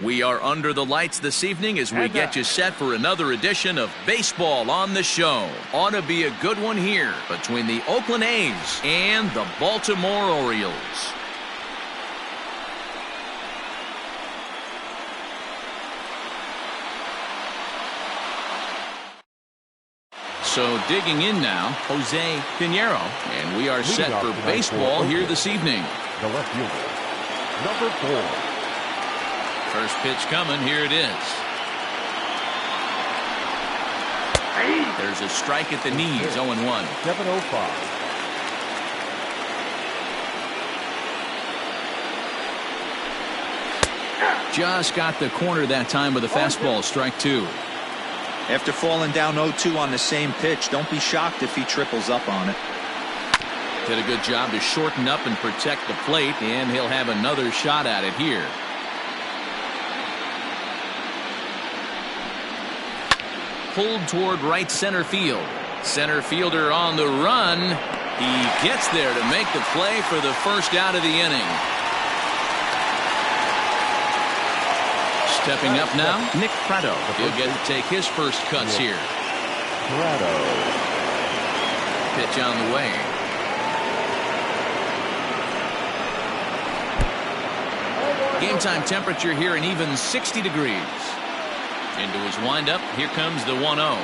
We are under the lights this evening as we get you set for another edition of Baseball on the Show. Ought to be a good one here between the Oakland A's and the Baltimore Orioles. So digging in now, Jose Pinheiro, and we are set for baseball here this evening. The left fielder, number 4. First pitch coming. Here it is. There's a strike at the knees. 0-1. 7:05. Just got the corner that time with a fastball. Strike 2. After falling down 0-2 on the same pitch, don't be shocked if he triples up on it. Did a good job to shorten up and protect the plate, and he'll have another shot at it here. Pulled toward right center field. Center fielder on the run. He gets there to make the play for the first out of the inning. Stepping up now, Nick Prado. He'll get to take his first cuts here. Prado. Pitch on the way. Game time temperature here an even 60 degrees. Into his windup, here comes the 1-0.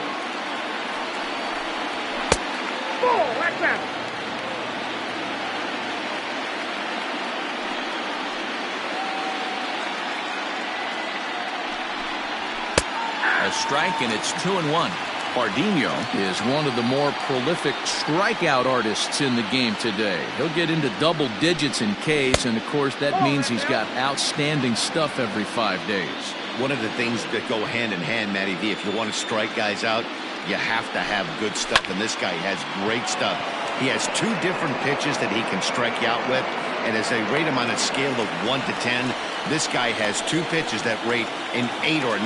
A strike, and it's 2-1. Pardinho is one of the more prolific strikeout artists in the game today. He'll get into double digits in Ks, and of course that means he's got outstanding stuff every 5 days. One of the things that go hand in hand, Matty V, if you want to strike guys out, you have to have good stuff, and this guy has great stuff. He has 2 different pitches that he can strike you out with, and as they rate him on a scale of 1 to 10, this guy has 2 pitches that rate an 8 or 9,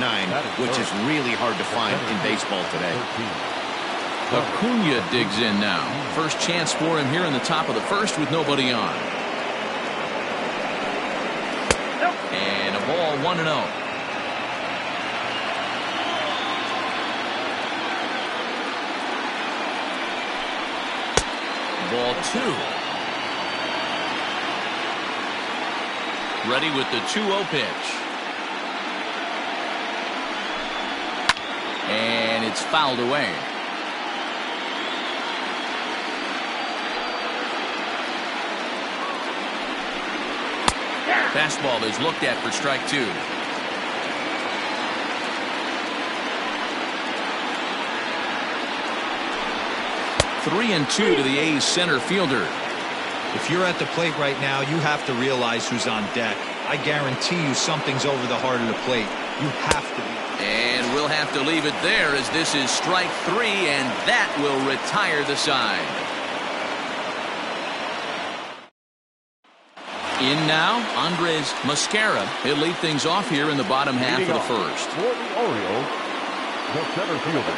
which is really hard to find in baseball today. Acuna digs in now. First chance for him here in the top of the first with nobody on. And a ball, 1-0. Ball 2. Ready with the 2-0 pitch. And it's fouled away. Fastball is looked at for strike 2. Three and 2 to the A's center fielder. If you're at the plate right now, you have to realize who's on deck. I guarantee you something's over the heart of the plate. You have to be. And we'll have to leave it there as this is strike 3, and that will retire the side. In now, Andres Mascara. He'll lead things off here in the bottom half of the first. For the Orioles, the center fielder,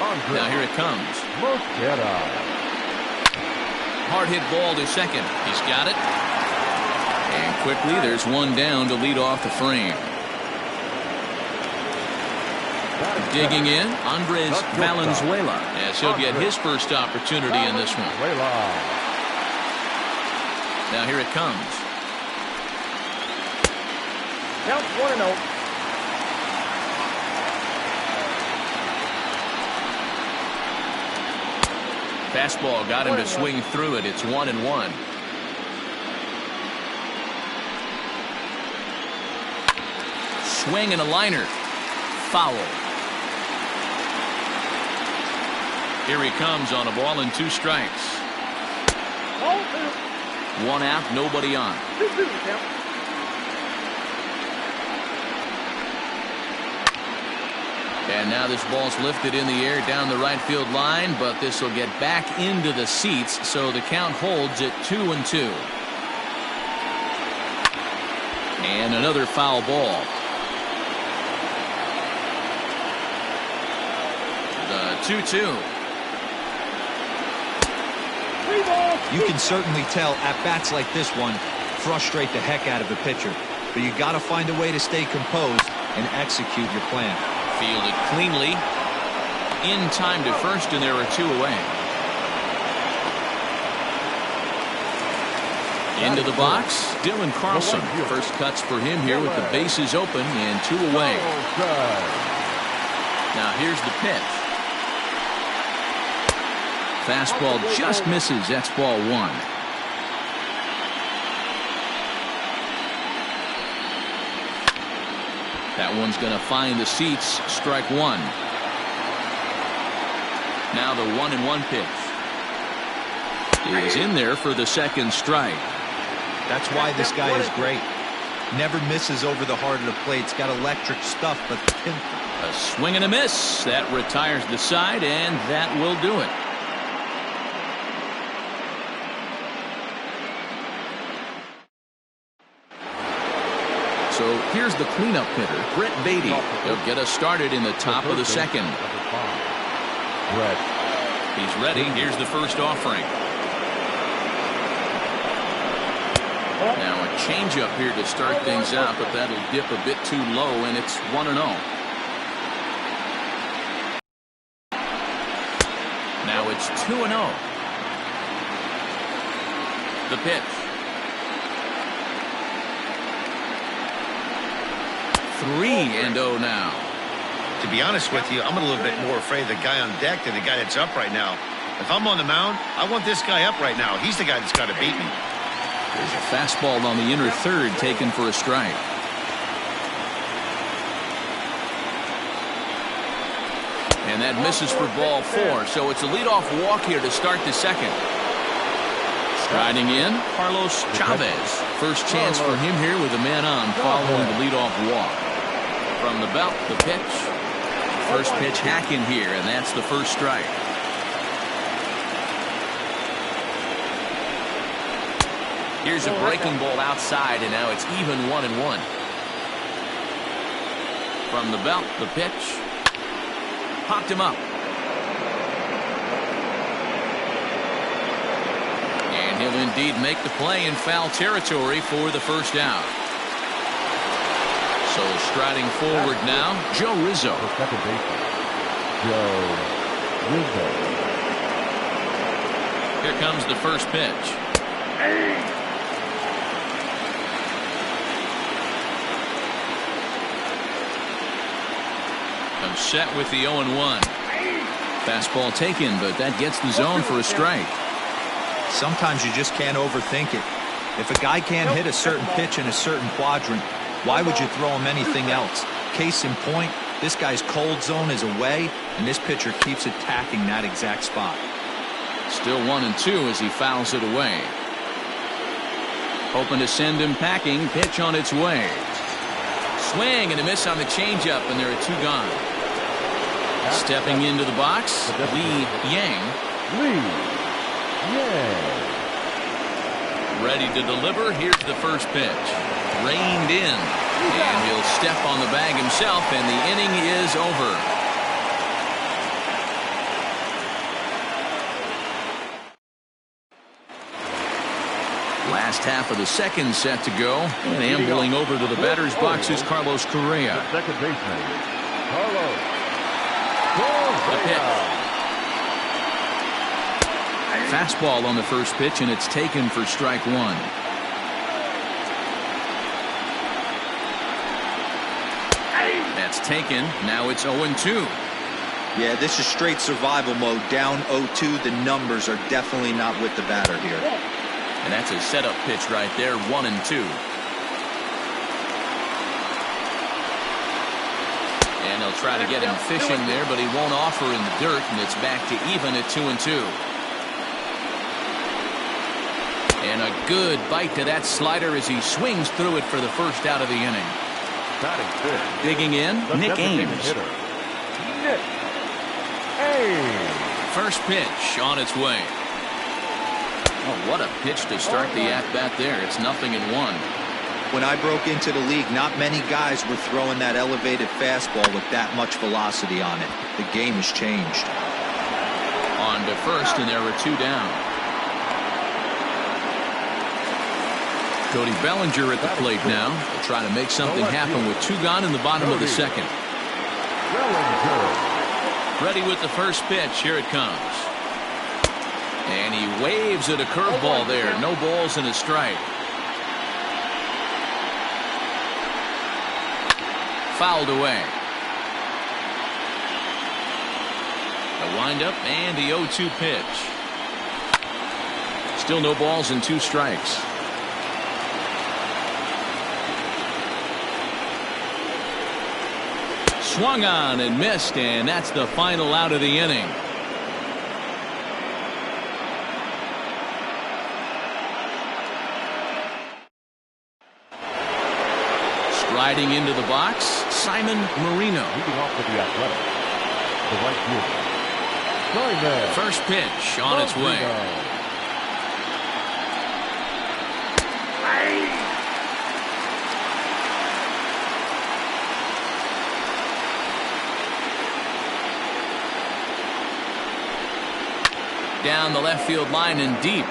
Andres. Now here it comes. Mascara. Hard hit ball to second. He's got it. And quickly there's one down to lead off the frame. Digging in, Andres Valenzuela, as he'll get his first opportunity in this one. Now here it comes. Count 1-0. Fastball got him to swing through it. It's 1-1. Swing and a liner. Foul. Here he comes on a ball and 2 strikes. 1 out, nobody on. And now this ball's lifted in the air down the right field line, but this will get back into the seats, so the count holds at 2-2. And another foul ball. The 2-2. You can certainly tell at bats like this one frustrate the heck out of a pitcher. but you got to find a way to stay composed and execute your plan. Fielded cleanly. In time to first, and there are 2 away. Into the box, Dylan Carlson. First cuts for him here with the bases open and 2 away. Now here's the pitch. Fastball just misses. That's ball 1. That one's going to find the seats. Strike 1. Now the 1-1 pitch is in there for the second strike. That's why this guy is great. Never misses over the heart of the plate. It's got electric stuff, but a swing and a miss. That retires the side, and that will do it. So here's the cleanup hitter, Brett Beatty. He'll get us started in the top of the second. Brett. He's ready. Here's the first offering. Now a changeup here to start things out, but that'll dip a bit too low, and it's 1-0. Now it's 2-0. The pitch. 3-0 now. To be honest with you, I'm a little bit more afraid of the guy on deck than the guy that's up right now. If I'm on the mound, I want this guy up right now. He's the guy that's got to beat me. There's a fastball on the inner third taken for a strike. And that misses for ball 4. So it's a leadoff walk here to start the second. Striding in, Carlos Chavez. First chance for him here with a man on following the leadoff walk. From the belt, the pitch. First pitch hacking here, and that's the first strike. Here's a breaking ball outside, and now it's even 1-1. From the belt, the pitch. Popped him up. And he'll indeed make the play in foul territory for the first out. So striding forward now, Joe Rizzo. The second baseman, Joe Rizzo. Here comes the first pitch. Comes set with the 0-1. Fastball taken, but that gets the zone for a strike. Sometimes you just can't overthink it. If a guy can't hit a certain pitch in a certain quadrant, why would you throw him anything else? Case in point, this guy's cold zone is away, and this pitcher keeps attacking that exact spot. Still 1-2 as he fouls it away. Hoping to send him packing. Pitch on its way. Swing and a miss on the changeup, and there are 2 gone. Stepping into the box, Lee Yang. Ready to deliver. Here's the first pitch. Reined in. And he'll step on the bag himself, and the inning is over. Last half of the second set to go. And ambling over to the batter's box is Carlos Correa. The second baseman, Carlos. The pitch. Fastball on the first pitch, and it's taken for strike 1. That's taken. Now it's 0-2. Yeah, this is straight survival mode. Down 0-2. The numbers are definitely not with the batter here. And that's a setup pitch right there, 1-2. And they'll try to get him fishing there, but he won't offer in the dirt, and it's back to even at 2-2. And a good bite to that slider as he swings through it for the first out of the inning. Digging in, Nick Ames. First pitch on its way. Oh, what a pitch to start the at-bat there. It's 0-1. When I broke into the league, not many guys were throwing that elevated fastball with that much velocity on it. The game has changed. On to first, and there are 2 down. Cody Bellinger at the plate now. They'll try to make something happen with 2 gone in the bottom of the second. Ready with the first pitch. Here it comes. And he waves at a curveball there. No balls and a strike. Fouled away. The windup and the 0-2 pitch. Still no balls and 2 strikes. Swung on and missed, and that's the final out of the inning. Striding into the box, Simon Marino. Leading off with the Athletic, the right fielder. First pitch on its way. Down the left field line and deep.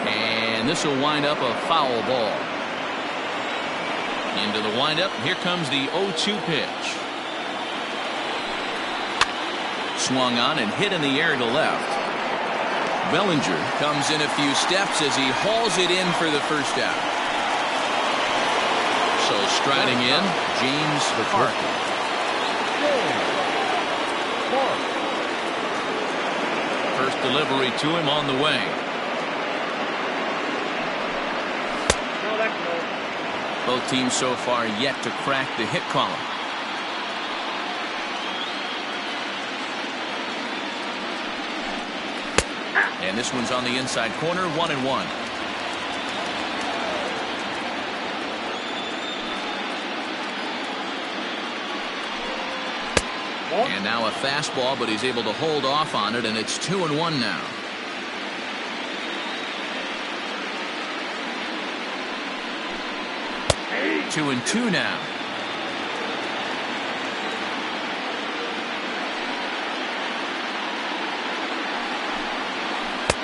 And this will wind up a foul ball. Into the windup. Here comes the 0-2 pitch. Swung on and hit in the air to left. Bellinger comes in a few steps as he hauls it in for the first out. So striding in, James Parker. First delivery to him on the way. Both teams so far yet to crack the hit column. And this one's on the inside corner, 1-1. And now a fastball, but he's able to hold off on it, and it's 2-1 now. Hey. 2-2 now.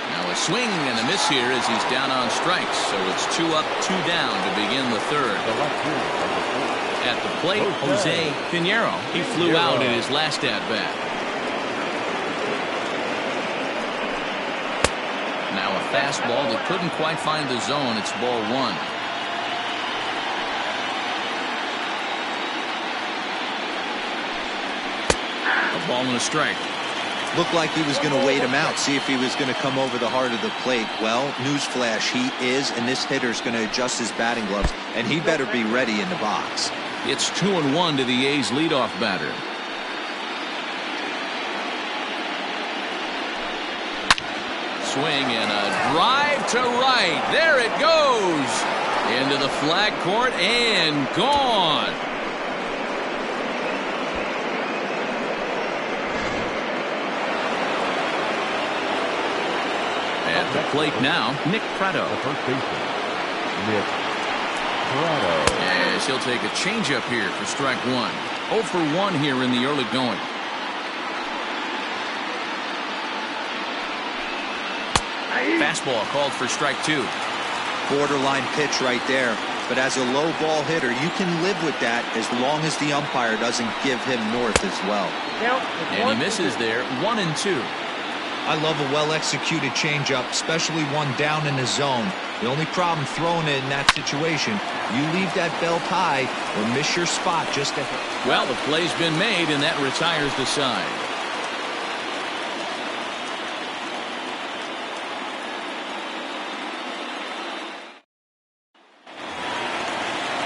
Now a swing and a miss here as he's down on strikes, so it's 2 up, 2 down to begin the third. At the plate, Jose Pinheiro. He flew out in his last at-bat. Now a fastball that couldn't quite find the zone. It's ball 1. A ball and a strike. Looked like he was going to wait him out, see if he was going to come over the heart of the plate. Well, newsflash, he is, and this hitter's going to adjust his batting gloves, and he better be ready in the box. It's 2-1 to the A's leadoff batter. Swing and a drive to right. There it goes. Into the flag court and gone. At the plate now, Nick Pratto. The first baseman, Nick Pratto. Yes, he'll take a changeup here for strike 1. 0 for 1 here in the early going. Fastball called for strike 2. Borderline pitch right there. But as a low ball hitter, you can live with that as long as the umpire doesn't give him north as well. And he misses there, 1-2. I love a well-executed changeup, especially one down in the zone. The only problem throwing it in that situation, you leave that belt high or miss your spot just ahead. Well, the play's been made, and that retires the side.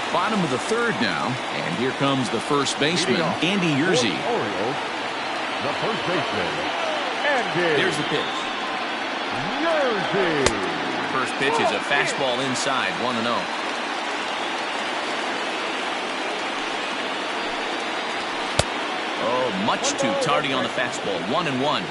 Bottom of the third now, and here comes the first baseman, Andy Yerzy. Orioles, the first baseman. There's the pitch. First pitch is a fastball inside, 1-0. Oh, much too tardy on the fastball, 1-1.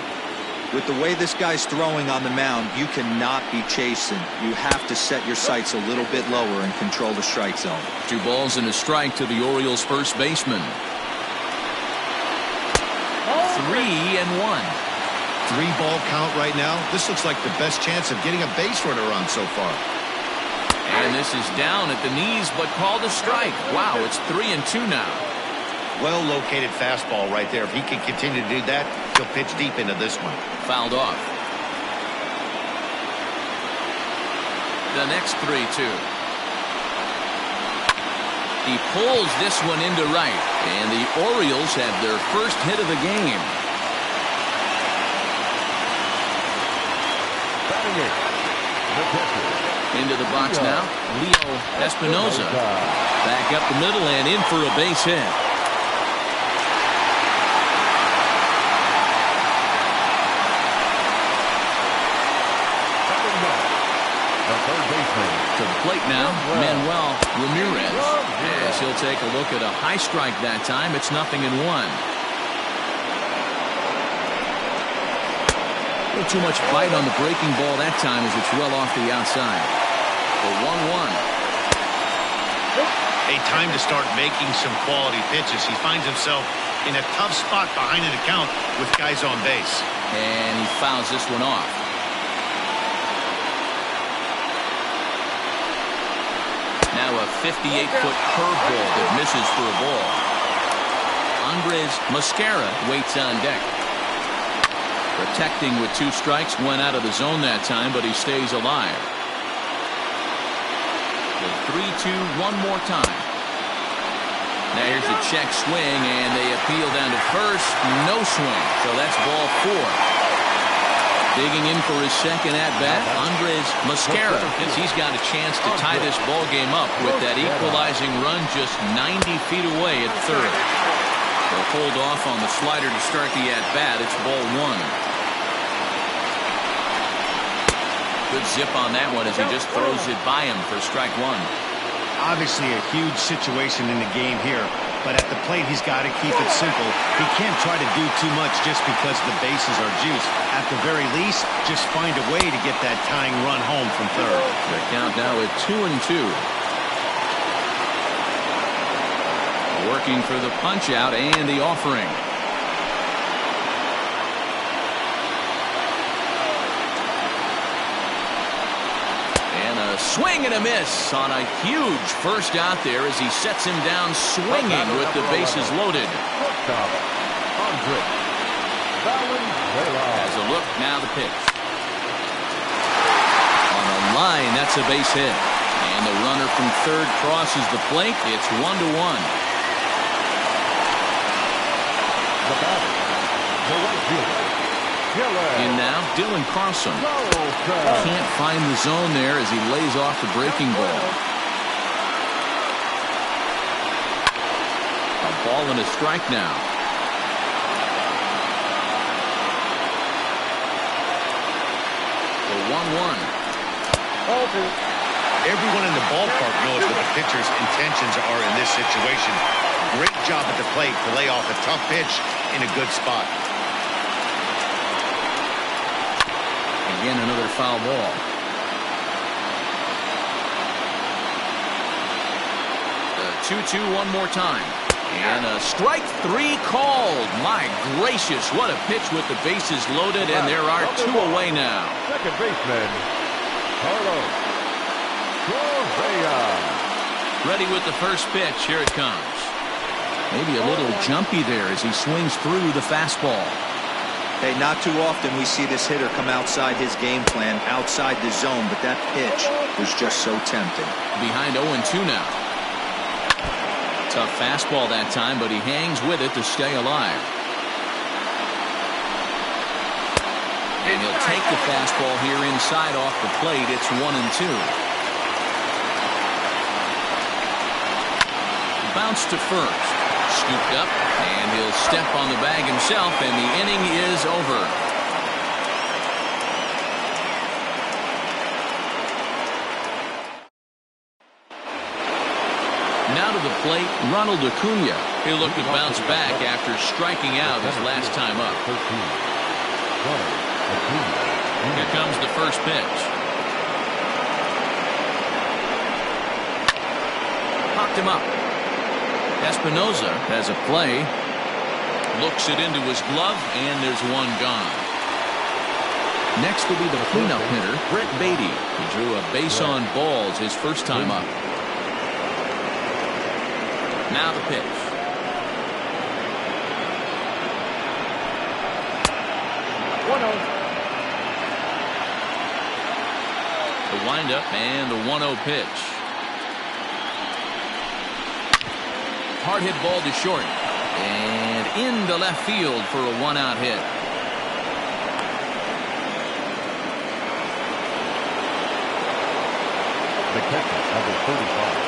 With the way this guy's throwing on the mound, you cannot be chasing. You have to set your sights a little bit lower and control the strike zone. 2 balls and a strike to the Orioles' first baseman. 3-1. 3-ball count right now. This looks like the best chance of getting a base runner on so far. And this is down at the knees, but called a strike. Wow, it's 3-2 now. Well-located fastball right there. If he can continue to do that, he'll pitch deep into this one. Fouled off. The next 3-2. He pulls this one into right, and the Orioles have their first hit of the game. Into the box now, Leo Espinosa. Back up the middle and in for a base hit. To the plate now, Manuel Ramirez. As he'll take a look at a high strike that time. It's 0-1. A little too much bite on the breaking ball that time as it's well off the outside. The 1-1. A time to start making some quality pitches. He finds himself in a tough spot behind an account with guys on base. And he fouls this one off. Now a 58-foot curveball that misses for a ball. Andres Mascara waits on deck. Protecting with 2 strikes, went out of the zone that time, but he stays alive. The 3-2 one more time. Now here's a check swing, and they appeal down to first. No swing, so that's ball 4. Digging in for his second at-bat, Andres Mascara, as he's got a chance to tie this ball game up with that equalizing run just 90 feet away at third. They'll hold off on the slider to start the at-bat. It's ball 1. Good zip on that one as he just throws it by him for strike 1. Obviously a huge situation in the game here, but at the plate he's got to keep it simple. He can't try to do too much just because the bases are juiced. At the very least, just find a way to get that tying run home from third. The count now at 2-2. Working for the punch out and the offering. Swing and a miss on a huge first out there as he sets him down swinging with the bases loaded. Has a look, now the pitch. On the line, that's a base hit. And the runner from third crosses the plate. It's 1-1. The batter, the right fielder. In now, Dylan Carlson. Can't find the zone there as he lays off the breaking ball. A ball and a strike now. The 1-1. Everyone in the ballpark knows what the pitcher's intentions are in this situation. Great job at the plate to lay off a tough pitch in a good spot. Again, another foul ball. The 2-2 one more time. And a strike 3 called. My gracious, what a pitch with the bases loaded, and there are 2 away now. Second baseman, Carlos Correa. Ready with the first pitch. Here it comes. Maybe a little jumpy there as he swings through the fastball. Hey, not too often we see this hitter come outside his game plan, outside the zone, but that pitch was just so tempting. Behind 0-2 now. Tough fastball that time, but he hangs with it to stay alive. And he'll take the fastball here inside off the plate. It's 1-2. Bounce to first. Scooped up, and he'll step on the bag himself, and the inning is over. Now to the plate, Ronald Acuna. He'll look to bounce back after striking out his last time up. Here comes the first pitch. Popped him up. Espinosa has a play. Looks it into his glove, and there's one gone. Next will be the cleanup hitter, Brett Beatty. He drew a base on balls his first time up. Now the pitch. The windup and the 1-0 pitch. Hard hit ball to short. And into left field for a 1-out hit. The catcher, number 35.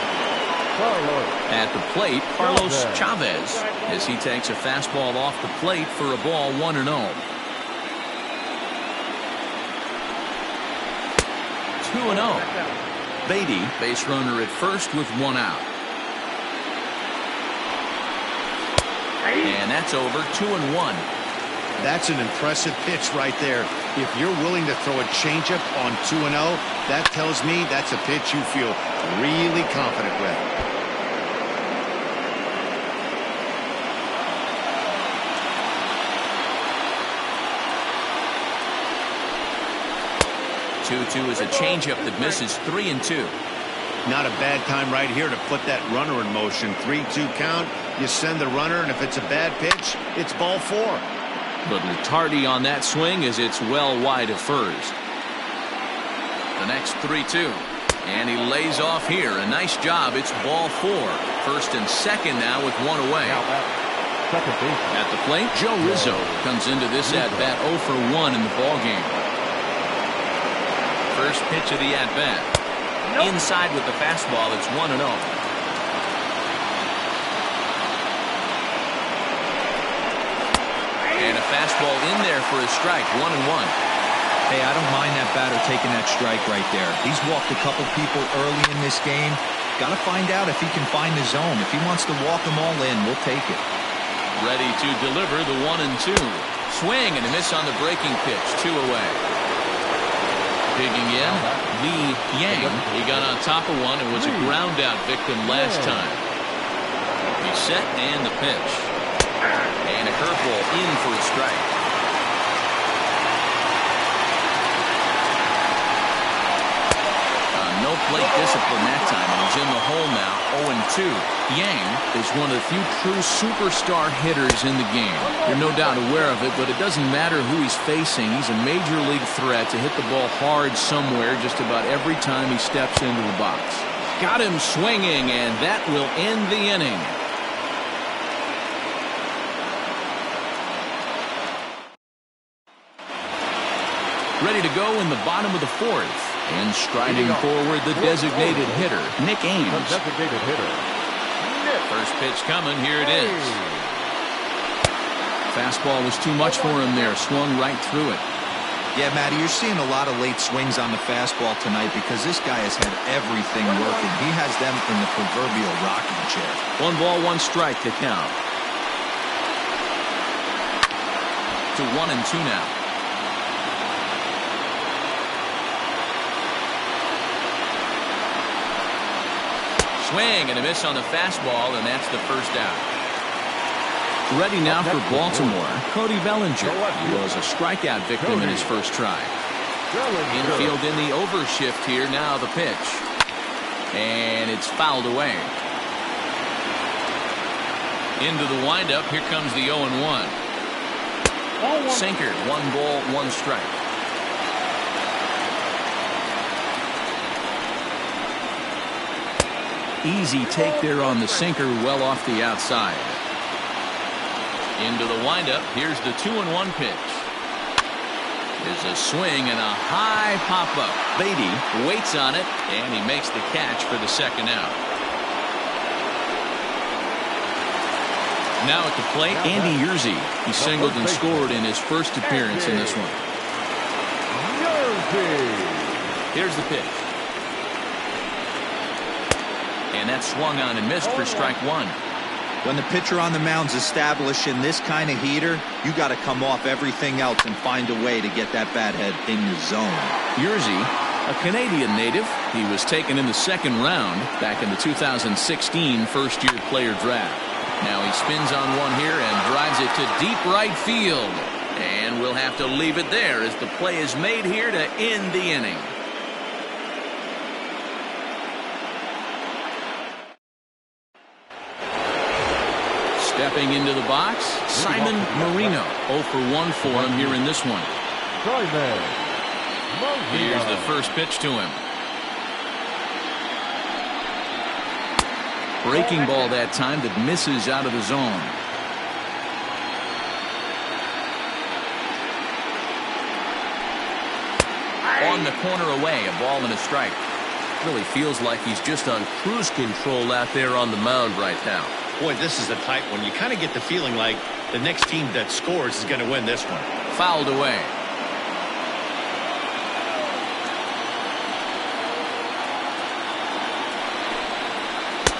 At the plate, Carlos Chavez, as he takes a fastball off the plate for a ball 1-0. 2-0. Beatty, base runner at first with 1 out. And that's over. 2-1. That's an impressive pitch right there. If you're willing to throw a changeup on 2-0, that tells me that's a pitch you feel really confident with. Two is a changeup that misses. 3-2. Not a bad time right here to put that runner in motion. 3-2 count. You send the runner, and if it's a bad pitch, it's ball 4. Little tardy on that swing as it's well wide of first. The next 3-2. And he lays off here. A nice job. It's ball 4. First and second now with 1 away. At the plate, Joe Rizzo comes into this at-bat 0 for 1 in the ballgame. First pitch of the at-bat. Inside with the fastball. It's 1-0. And a fastball in there for a strike. 1-1. Hey, I don't mind that batter taking that strike right there. He's walked a couple people early in this game. Got to find out if he can find the zone. If he wants to walk them all in, we'll take it. Ready to deliver the 1-2. Swing and a miss on the breaking pitch. 2 away. Digging in, Lee Yang. He got on top of one and was a ground out victim last time. He's set and the pitch. And a curveball in for a strike. No plate discipline that time, and he's in the hole now. 0-2. Yang is one of the few true superstar hitters in the game. You're no doubt aware of it, but it doesn't matter who he's facing. He's a major league threat to hit the ball hard somewhere just about every time he steps into the box. Got him swinging, and that will end the inning. Ready to go in the bottom of the 4th. And striding forward, the designated hitter, Nick Ames. First pitch coming. Here it is. Fastball was too much for him there. Swung right through it. Yeah, Matty, you're seeing a lot of late swings on the fastball tonight because this guy has had everything working. He has them in the proverbial rocking chair. 1 ball, 1 strike to count. To 1-2 now. Swing and a miss on the fastball, and that's the first out. Ready now for Baltimore, Cody Bellinger. He was a strikeout victim in his first try. Infield in the overshift here. Now the pitch. And it's fouled away. Into the windup. Here comes the 0-1. Sinker. 1 ball, 1 strike. Easy take there on the sinker, well off the outside. Into the windup. Here's the 2-1 pitch. There's a swing and a high pop-up. Beatty waits on it, and he makes the catch for the second out. Now at the plate, Andy Yerzy. He singled and scored in his first appearance in this one. Here's the pitch. And that swung on and missed for strike 1. When the pitcher on the mound's established in this kind of heater, you got to come off everything else and find a way to get that bat head in your zone. Yerzy, a Canadian native, he was taken in the 2nd round back in the 2016 first-year player draft. Now he spins on one here and drives it to deep right field. And we'll have to leave it there as the play is made here to end the inning. Stepping into the box, Simon Marino. 0 for 1 for him here in this one. Here's the first pitch to him. Breaking ball that time that misses out of the zone. On the corner away, a ball and a strike. Really feels like he's just on cruise control out there on the mound right now. Boy, this is a tight one. You kind of get the feeling like the next team that scores is going to win this one. Fouled away.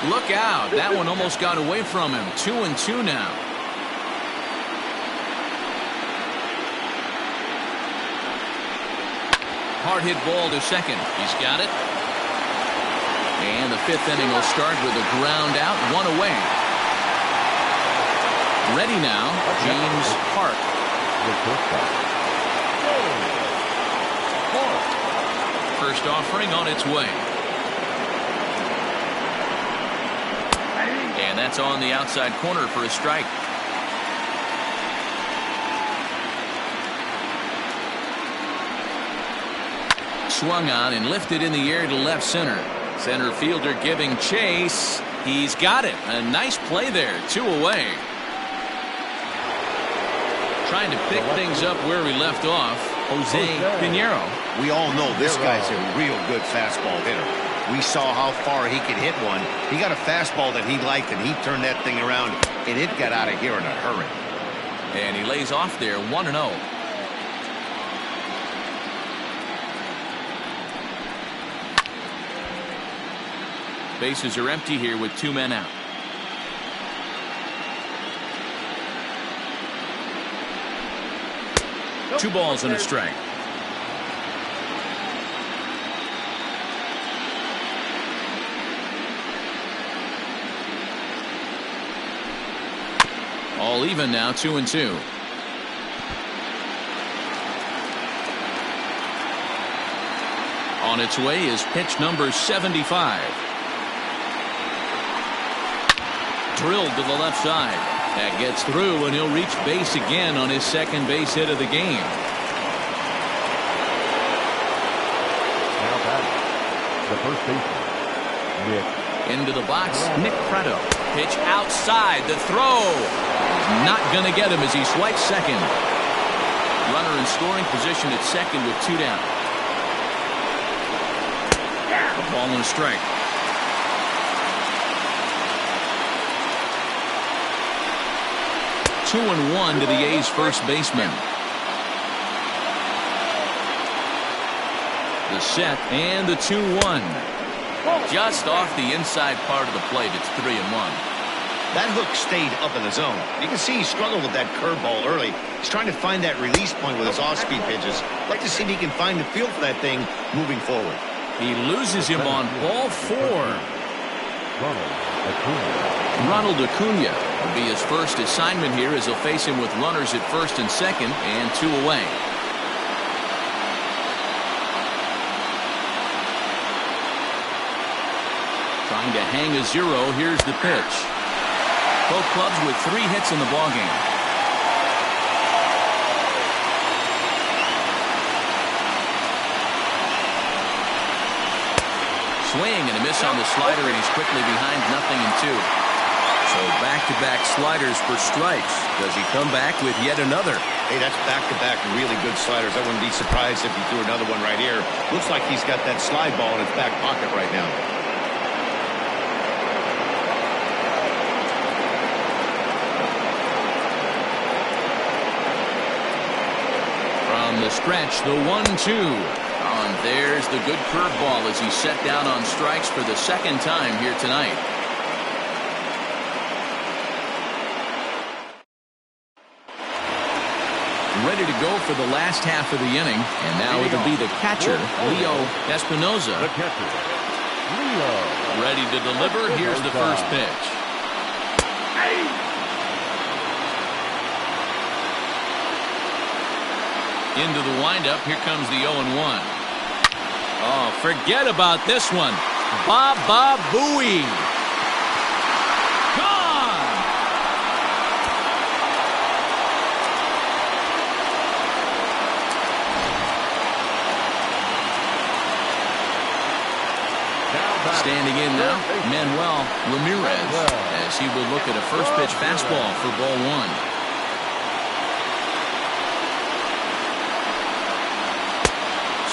Look out. That one almost got away from him. 2-2 now. Hard hit ball to second. He's got it. And the 5th inning will start with a ground out, 1 away. Ready now, James Hart. First offering on its way. And that's on the outside corner for a strike. Swung on and lifted in the air to left center. Center fielder giving chase. He's got it. A nice play there. 2 away. Trying to pick things up where we left off, Jose Pinheiro. We all know this guy's a real good fastball hitter. We saw how far he could hit one. He got a fastball that he liked, and he turned that thing around, and it got out of here in a hurry. And he lays off there, 1-0. Bases are empty here with 2 men out. Two balls and a strike. All even now, 2-2. On its way is pitch number 75. Drilled to the left side. That gets through, and he'll reach base again on his second base hit of the game. Now batting, the first baseman, Nick. Into the box, Nick Preto. Pitch outside, the throw. Not going to get him as he swipes second. Runner in scoring position at second with 2 down. A ball and a strike. 2-1 to the A's first baseman. The set and the 2-1. Just off the inside part of the plate. It's 3-1. That hook stayed up in the zone. You can see he struggled with that curveball early. He's trying to find that release point with his off-speed pitches. Like to see if he can find the feel for that thing moving forward. He loses him on ball 4. Ronald Acuna will be his first assignment here as he'll face him with runners at first and second and 2 away. Trying to hang a 0. Here's the pitch. Both clubs with 3 hits in the ballgame. Swing and a miss on the slider, and he's quickly behind 0-2. So back-to-back sliders for strikes. Does he come back with yet another? Hey, that's back-to-back really good sliders. I wouldn't be surprised if he threw another one right here. Looks like he's got that slide ball in his back pocket right now. From the stretch, the 1-2. And there's the good curveball as he's set down on strikes for the second time here tonight. Ready to go for the last half of the inning. And now it'll be the catcher, Leo Espinoza. The catcher, Leo. Ready to deliver. Here's the first pitch. Into the windup. Here comes the 0-1. Oh, forget about this one. Baba Booey. Gone. Standing in now, Manuel Ramirez, as he will look at a first pitch fastball for ball 1.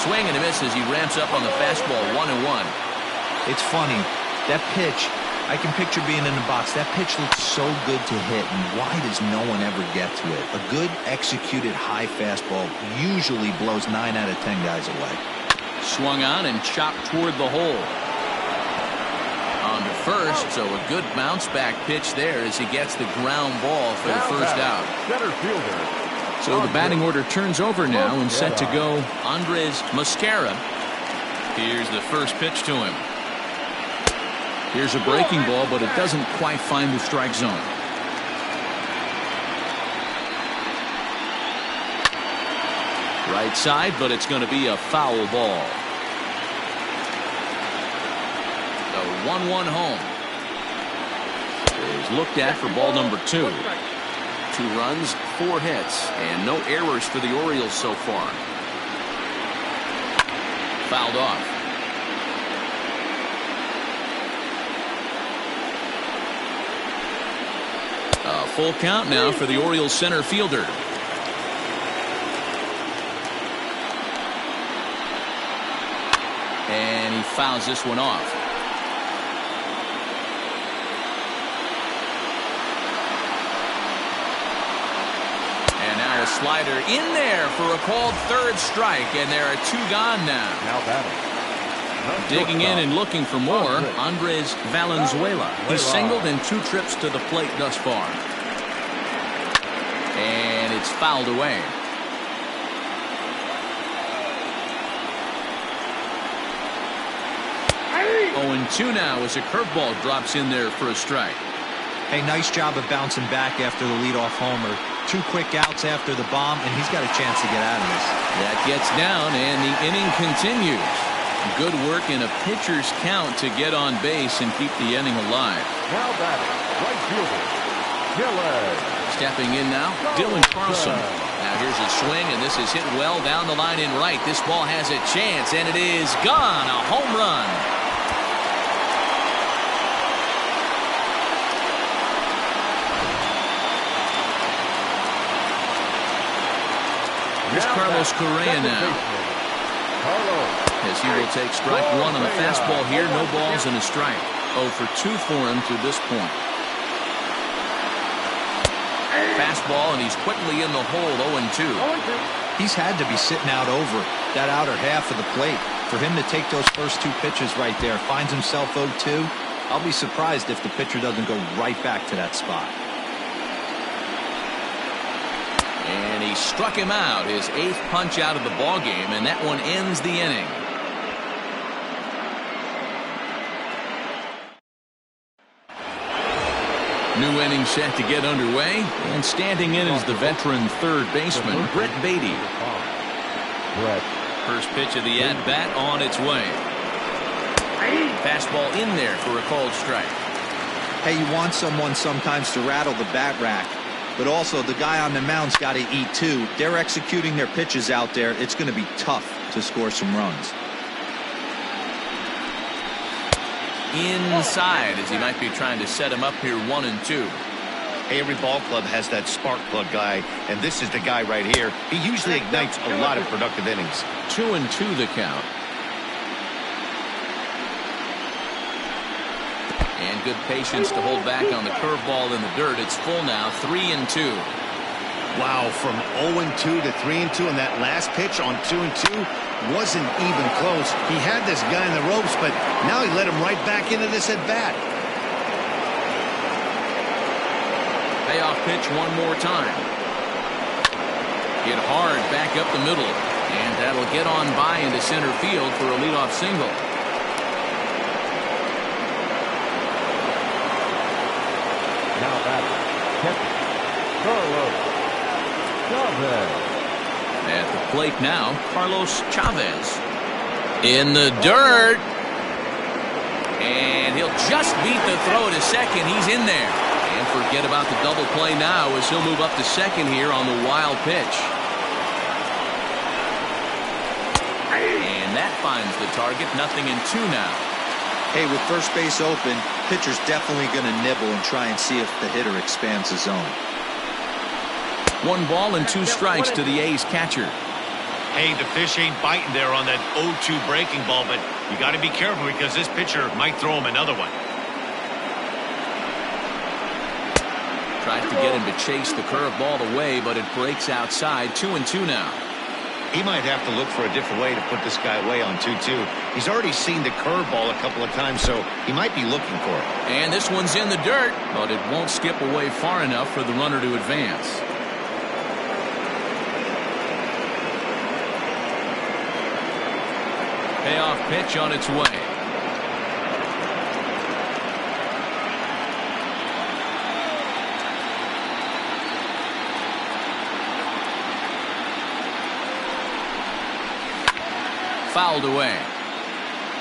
Swing and a miss as he ramps up on the fastball. 1-1. It's funny. That pitch, I can picture being in the box. That pitch looks so good to hit, and why does no one ever get to it? A good executed high fastball usually blows 9 out of 10 guys away. Swung on and chopped toward the hole. On to first, so a good bounce back pitch there as he gets the ground ball for the first out. Center fielder. So the batting order turns over now and set to go Andres Mascara. Here's the first pitch to him. Here's a breaking ball, but it doesn't quite find the strike zone. Right side, but it's going to be a foul ball. The 1-1 home is looked at for ball number 2. 2 runs, 4 hits, and no errors for the Orioles so far. Fouled off. A full count now for the Orioles center fielder. And he fouls this one off. A slider in there for a called third strike, and there are 2 gone now. Now batting. Digging in and looking for more, Andres Valenzuela. He's singled in 2 trips to the plate thus far. And it's fouled away. Hey. 0-2 now as a curveball drops in there for a strike. Hey, nice job of bouncing back after the leadoff homer. 2 quick outs after the bomb, and he's got a chance to get out of this. That gets down, and the inning continues. Good work in a pitcher's count to get on base and keep the inning alive. Now batting, right fielder, Dylan. Stepping in now, Dylan Carlson. Now here's a swing, and this is hit well down the line in right. This ball has a chance, and it is gone. A home run. Here's Carlos Correa now. As he will take strike 1 on the fastball here. No balls and a strike. 0 for 2 for him to this point. Fastball, and he's quickly in the hole. 0-2. He's had to be sitting out over that outer half of the plate. For him to take those first 2 pitches right there, finds himself 0-2. I'll be surprised if the pitcher doesn't go right back to that spot. And he struck him out, his 8th punch out of the ball game, and that one ends the inning. New inning set to get underway, and standing in is the veteran third baseman, Brett Beatty. First pitch of the at-bat on its way. Fastball in there for a called strike. Hey, you want someone sometimes to rattle the bat rack. But also, the guy on the mound's got to eat, too. They're executing their pitches out there. It's going to be tough to score some runs. Inside, as he might be trying to set him up here 1-2. Every ball club has that spark plug guy, and this is the guy right here. He usually ignites a lot of productive innings. 2-2 the count. And good patience to hold back on the curveball in the dirt. It's full now, 3-2. Wow, from 0-2 to 3-2, and that last pitch on 2-2 wasn't even close. He had this guy in the ropes, but now he let him right back into this at bat. Payoff pitch one more time. Hit hard back up the middle, and that'll get on by into center field for a leadoff single. Now batting, Carlos Chavez. At the plate now, Carlos Chavez. In the dirt. And he'll just beat the throw to second. He's in there. And forget about the double play now as he'll move up to second here on the wild pitch. And that finds the target. 0-2 now. Hey, with first base open, pitcher's definitely going to nibble and try and see if the hitter expands the zone. 1 ball and 2 strikes to the A's catcher. Hey, the fish ain't biting there on that 0-2 breaking ball, but you got to be careful because this pitcher might throw him another one. Tries to get him to chase the curveball away, but it breaks outside. 2-2 now. He might have to look for a different way to put this guy away on 2-2. He's already seen the curveball a couple of times, so he might be looking for it. And this one's in the dirt, but it won't skip away far enough for the runner to advance. Payoff pitch on its way. Fouled away.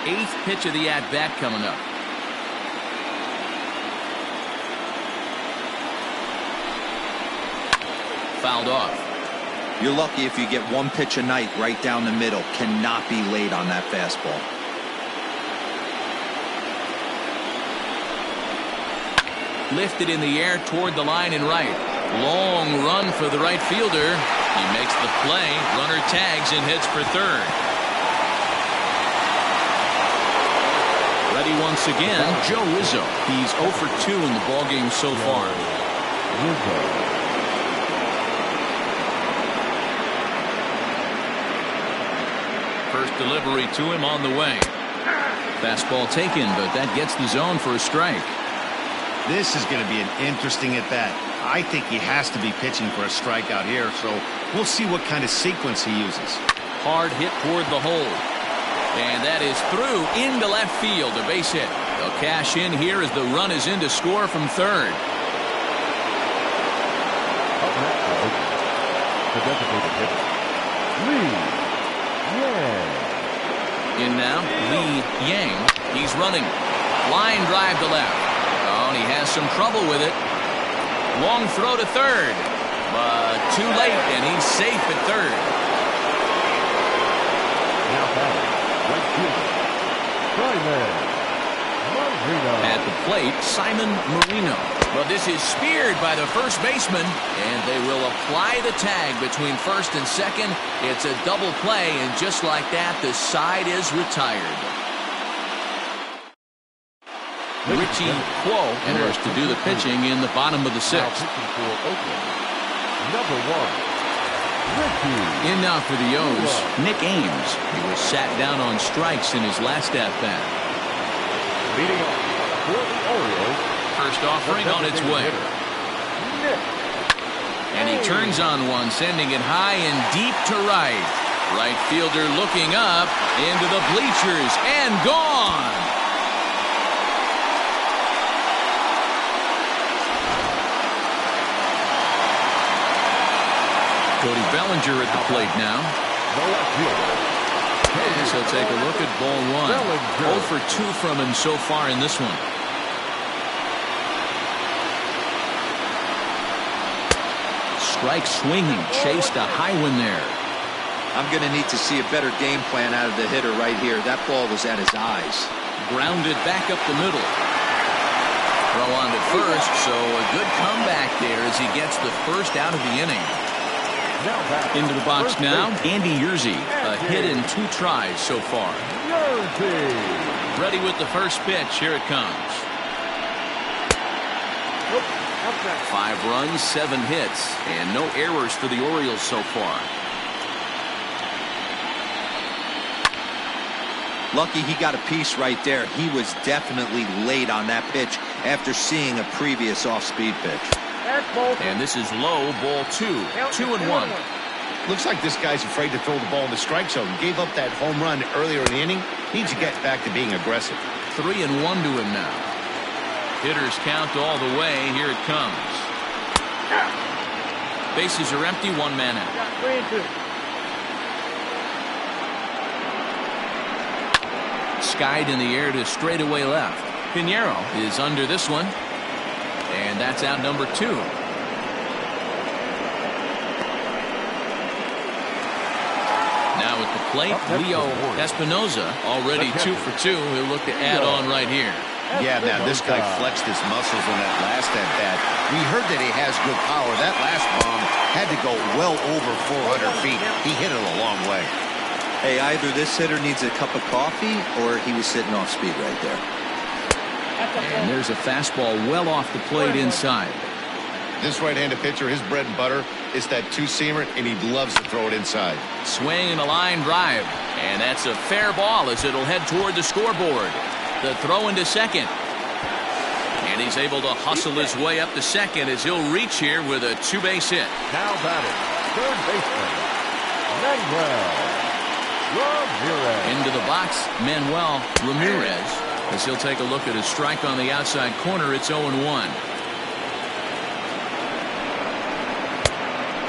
8th pitch of the at-bat coming up. Fouled off. You're lucky if you get 1 pitch a night right down the middle. Cannot be late on that fastball. Lifted in the air toward the line and right. Long run for the right fielder. He makes the play. Runner tags and hits for third. Ready once again, Joe Rizzo. He's 0 for 2 in the ballgame so far. First delivery to him on the way. Fastball taken, but that gets the zone for a strike. This is going to be an interesting at-bat. I think he has to be pitching for a strikeout here, so we'll see what kind of sequence he uses. Hard hit toward the hole. And that is through into left field, a base hit. They'll cash in here as the run is in to score from third. Up next, the designated hitter, Lee Yang. In now, Lee Yang. He's running. Line drive to left. Oh, and he has some trouble with it. Long throw to third. But too late, and he's safe at third. Now batting, right fielder, Simon Marino. At the plate, Simon Marino. But this is speared by the first baseman, and they will apply the tag between first and second. It's a double play, and just like that, the side is retired. Richie Quo enters to do the pitching in the bottom of the 6th. For Oakland, number 1, Richie. In now for the O's, Nick Ames. He was sat down on strikes in his last at-bat. Leading off for the Orioles, First offering on its way. And he turns on one, sending it high and deep to right. Right fielder looking up into the bleachers and gone. Cody Bellinger at the plate now. The left fielder. Yes, he'll take a look at ball 1. 0 for 2 from him so far in this one. Strike swinging, chased a high one there. I'm going to need to see a better game plan out of the hitter right here. That ball was at his eyes. Grounded back up the middle. Throw on to first, so a good comeback there as he gets the first out of the inning. Into the box now, Andy Yerzy. A hit in 2 tries so far. Ready with the first pitch. Here it comes. 5 runs, 7 hits, and no errors for the Orioles so far. Lucky he got a piece right there. He was definitely late on that pitch after seeing a previous off-speed pitch. And this is low, ball 2. 2-1. Looks like this guy's afraid to throw the ball in the strike zone. Gave up that home run earlier in the inning. Needs to get back to being aggressive. 3-1 to him now. Hitters count all the way. Here it comes. Bases are empty. 1 man out. skied in the air to straightaway left. Pinheiro is under this one. And that's out number 2. Now at the plate, Leo Espinoza, already 2 for 2. He'll look to add on right here. Yeah, man, this guy flexed his muscles on that last at-bat. We heard that he has good power. That last bomb had to go well over 400 feet. He hit it a long way. Hey, either this hitter needs a cup of coffee or he was sitting off speed right there. And there's a fastball well off the plate inside. This right-handed pitcher, his bread and butter is that two-seamer, and he loves to throw it inside. Swing and a line drive. And that's a fair ball as it'll head toward the scoreboard. The throw into second. And he's able to hustle his way up to second as he'll reach here with a 2-base hit. Now batting, third baseman, Manuel Ramirez. Into the box, Manuel Ramirez, as he'll take a look at a strike on the outside corner. It's 0-1.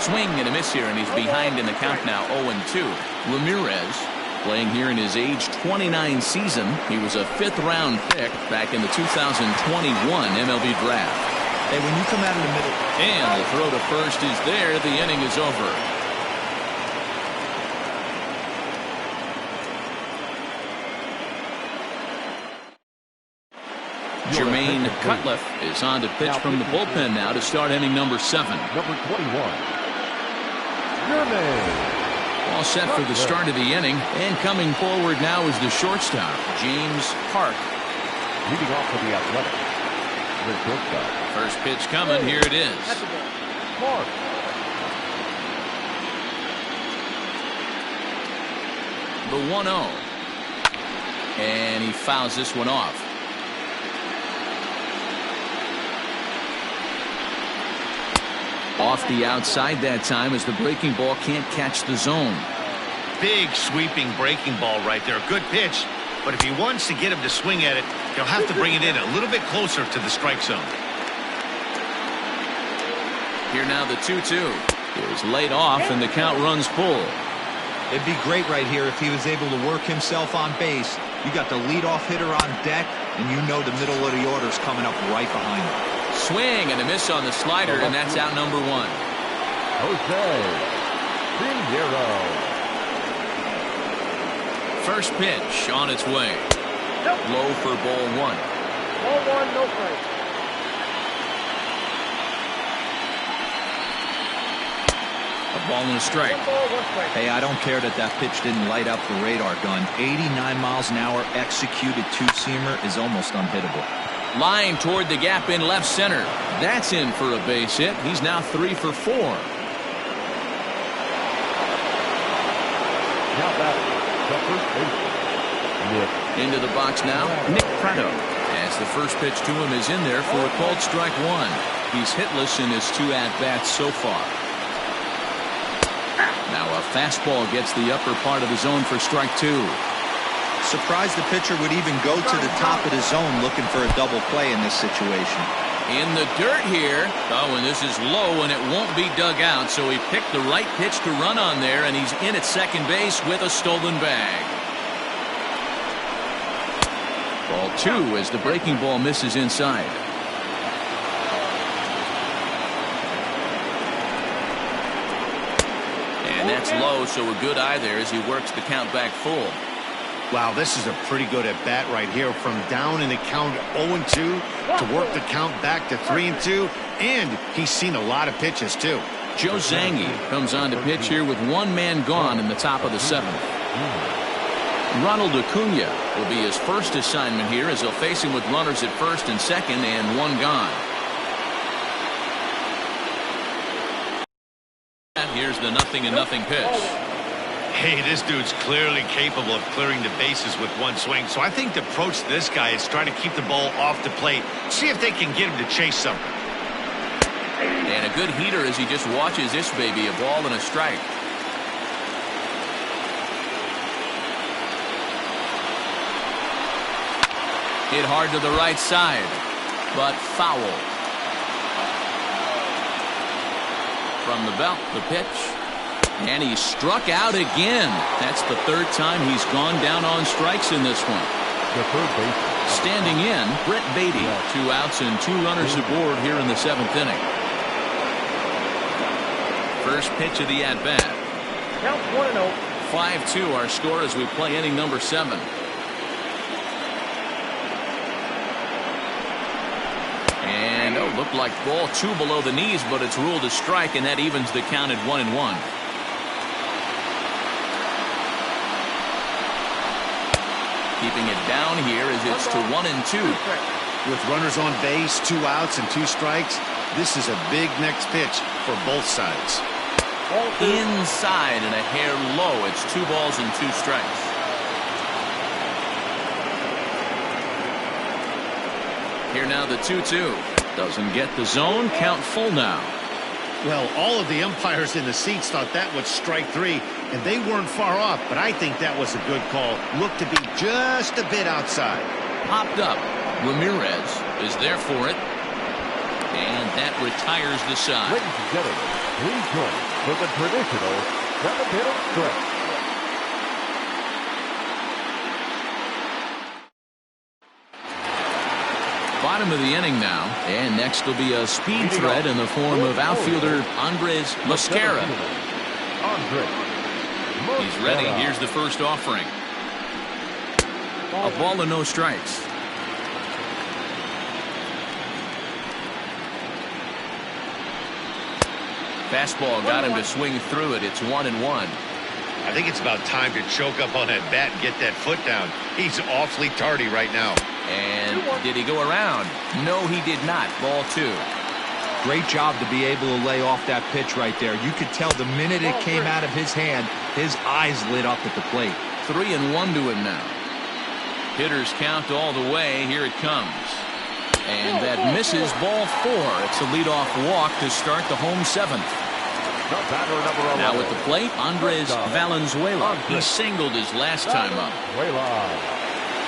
Swing and a miss here, and he's behind in the count now, 0-2. Ramirez playing here in his age 29 season. He was a 5th-round pick back in the 2021 MLB draft. Hey, when you come out of the middle. And the throw to first is there. The inning is over. Jermaine Cutliff is on to pitch from the bullpen now to start inning number 7. Number 21. Jermaine. All set for the start of the inning, and coming forward now is the shortstop, James Park. Leading off for the Athletics, the shortstop. First pitch coming, here it is. Park. The 1-0. And he fouls this one off. Off the outside that time as the breaking ball can't catch the zone. Big sweeping breaking ball right there. Good pitch. But if he wants to get him to swing at it, he'll have to bring it in a little bit closer to the strike zone. Here now the 2-2 is laid off and the count runs full. It'd be great right here if he was able to work himself on base. You got the leadoff hitter on deck, and you know the middle of the order's coming up right behind him. Swing and a miss on the slider, and that's out number 1. Jose Pinheiro. First pitch on its way. Low for ball 1. Ball 1, no strike. A ball and a strike. 1 ball, 1 strike. Hey, I don't care that that pitch didn't light up the radar gun. 89 miles an hour executed two-seamer is almost unhittable. Line toward the gap in left center. That's in for a base hit. He's now 3 for 4. Now batting, the first baseman, Nick. Into the box now, Nick Prado. As the first pitch to him is in there for a called strike 1. He's hitless in his 2 at-bats so far. Now a fastball gets the upper part of the zone for strike 2. Surprised the pitcher would even go to the top of the zone looking for a double play in this situation. In the dirt here. Oh, and this is low, and it won't be dug out, so he picked the right pitch to run on there, and he's in at second base with a stolen bag. Ball 2 as the breaking ball misses inside. And that's low, so a good eye there as he works the count back full. Wow, this is a pretty good at-bat right here. From down in the count 0-2 to work the count back to 3-2. And he's seen a lot of pitches, too. Joe Zangi comes on to pitch here with 1 man gone in the top of the 7th. Ronald Acuna will be his first assignment here as he'll face him with runners at first and second and 1 gone. Here's the 0-0 pitch. Hey, this dude's clearly capable of clearing the bases with 1 swing. So I think the approach to this guy is try to keep the ball off the plate. See if they can get him to chase something. And a good heater as he just watches this baby, a ball and a strike. Hit hard to the right side, but foul. From the belt, the pitch. And he struck out again. That's the 3rd time he's gone down on strikes in this one. The third baseman. Standing in, Brett Beatty. 2 outs and 2 runners aboard here in the 7th inning. First pitch of the at-bat. Count 1-0. 5-2 our score as we play inning number 7. And looked like ball 2 below the knees, but it's ruled a strike, and that evens the count at 1-1. Keeping it down here as it's to 1-2. With runners on base, 2 outs and 2 strikes, this is a big next pitch for both sides. Inside and a hair low. It's 2 balls and 2 strikes. Here now the 2-2. Doesn't get the zone. Count full now. Well, all of the umpires in the seats thought that was strike 3, and they weren't far off, but I think that was a good call. Looked to be just a bit outside. Popped up. Ramirez is there for it. And that retires the side. Ladies and gentlemen, please join us for the traditional 7th-inning stretch. Bottom of the inning now, and next will be a speed threat in the form of outfielder Andres Mosquera. He's ready. Here's the first offering. A ball and no strikes. Fastball got him to swing through it. It's 1-1. I think it's about time to choke up on that bat and get that foot down. He's awfully tardy right now. And did he go around? No, he did not. Ball 2. Great job to be able to lay off that pitch right there. You could tell the minute it came out of his hand, his eyes lit up at the plate. 3-1 to him now. Hitters count all the way. Here it comes. And that misses. Ball 4. It's a leadoff walk to start the home 7th. Now at the plate, Andres Valenzuela. He singled his last time up.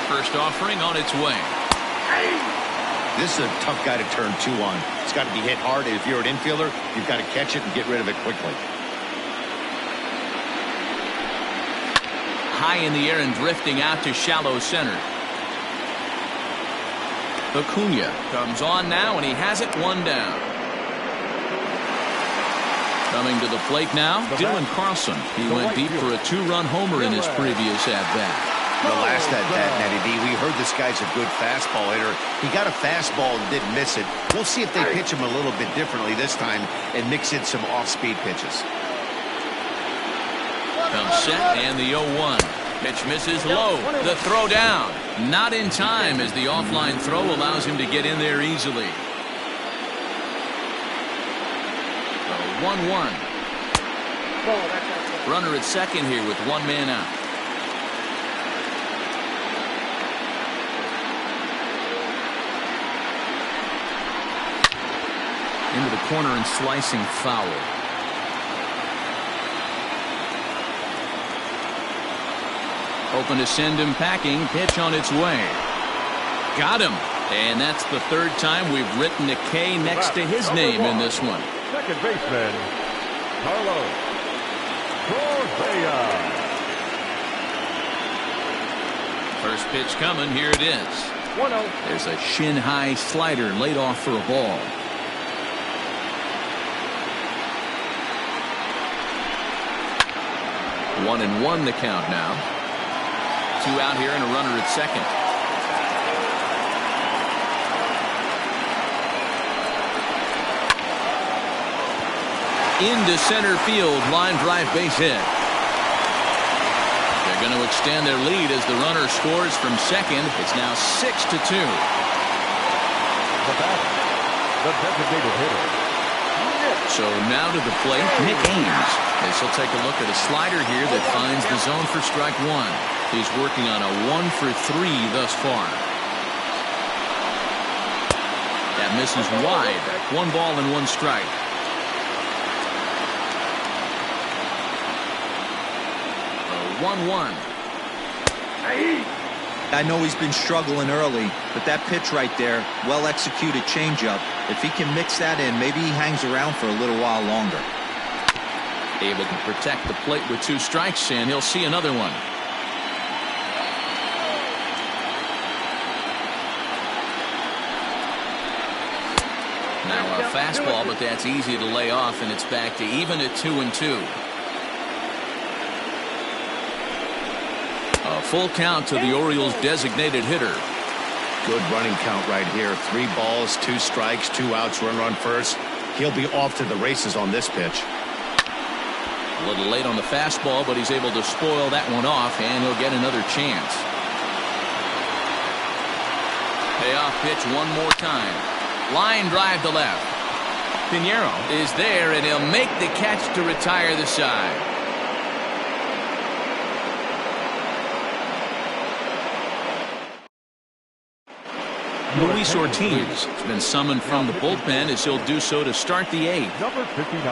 First offering on its way. This is a tough guy to turn 2 on. It's got to be hit hard. If you're an infielder, you've got to catch it and get rid of it quickly. High in the air and drifting out to shallow center. Acuna comes on now, and he has it 1 down. Coming to the plate now, Dylan Carlson. He went deep for a 2-run homer in his previous at-bat. The last at-bat, Matty V, we heard this guy's a good fastball hitter. He got a fastball and didn't miss it. We'll see if they pitch him a little bit differently this time and mix in some off-speed pitches. Comes set and the 0-1. Pitch misses low. The throw down. Not in time as the offline throw allows him to get in there easily. 1-1. Runner at second here with 1 man out. Into the corner and slicing foul. Open to send him packing. Pitch on its way. Got him. And that's the 3rd time we've written a K next to his name in this one. Second baseman, Carlos Correa. First pitch coming. Here it is. 1-0. There's a shin-high slider laid off for a ball. One and one the count now. 2 out here and a runner at second. Into center field, line drive base hit. They're going to extend their lead as the runner scores from second. It's now 6-2. The batter, the designated hitter. So now to the plate, Nick Ames. As he'll take a look at a slider here that finds the zone for strike 1. He's working on a 1 for 3 thus far. That misses wide. 1 ball and 1 strike. 1-1. I know he's been struggling early, but that pitch right there, well executed changeup. If he can mix that in, maybe he hangs around for a little while longer. Able to protect the plate with 2 strikes, and he'll see another one. Now a fastball, but that's easy to lay off, and it's back to even at 2-2. A full count to the Orioles' designated hitter. Good running count right here. 3 balls, 2 strikes, 2 outs, runner on first. He'll be off to the races on this pitch. A little late on the fastball, but he's able to spoil that one off, and he'll get another chance. Payoff pitch one more time. Line drive to left. Pinheiro is there, and he'll make the catch to retire the side. Luis Ortiz has been summoned from the bullpen as he'll do so to start the 8th. Number 59.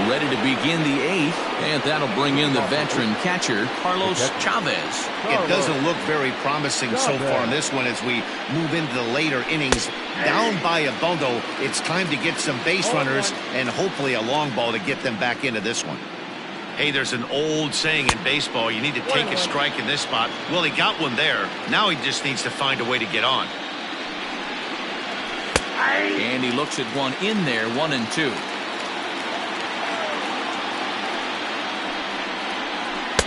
Ready to begin the 8th, and that'll bring in the veteran catcher, Carlos Chavez. It doesn't look very promising so far in this one as we move into the later innings. Down by a bundle, it's time to get some base runners and hopefully a long ball to get them back into this one. Hey, there's an old saying in baseball, you need to take a strike in this spot. Well, he got one there. Now he just needs to find a way to get on. And he looks at one in there, 1-2.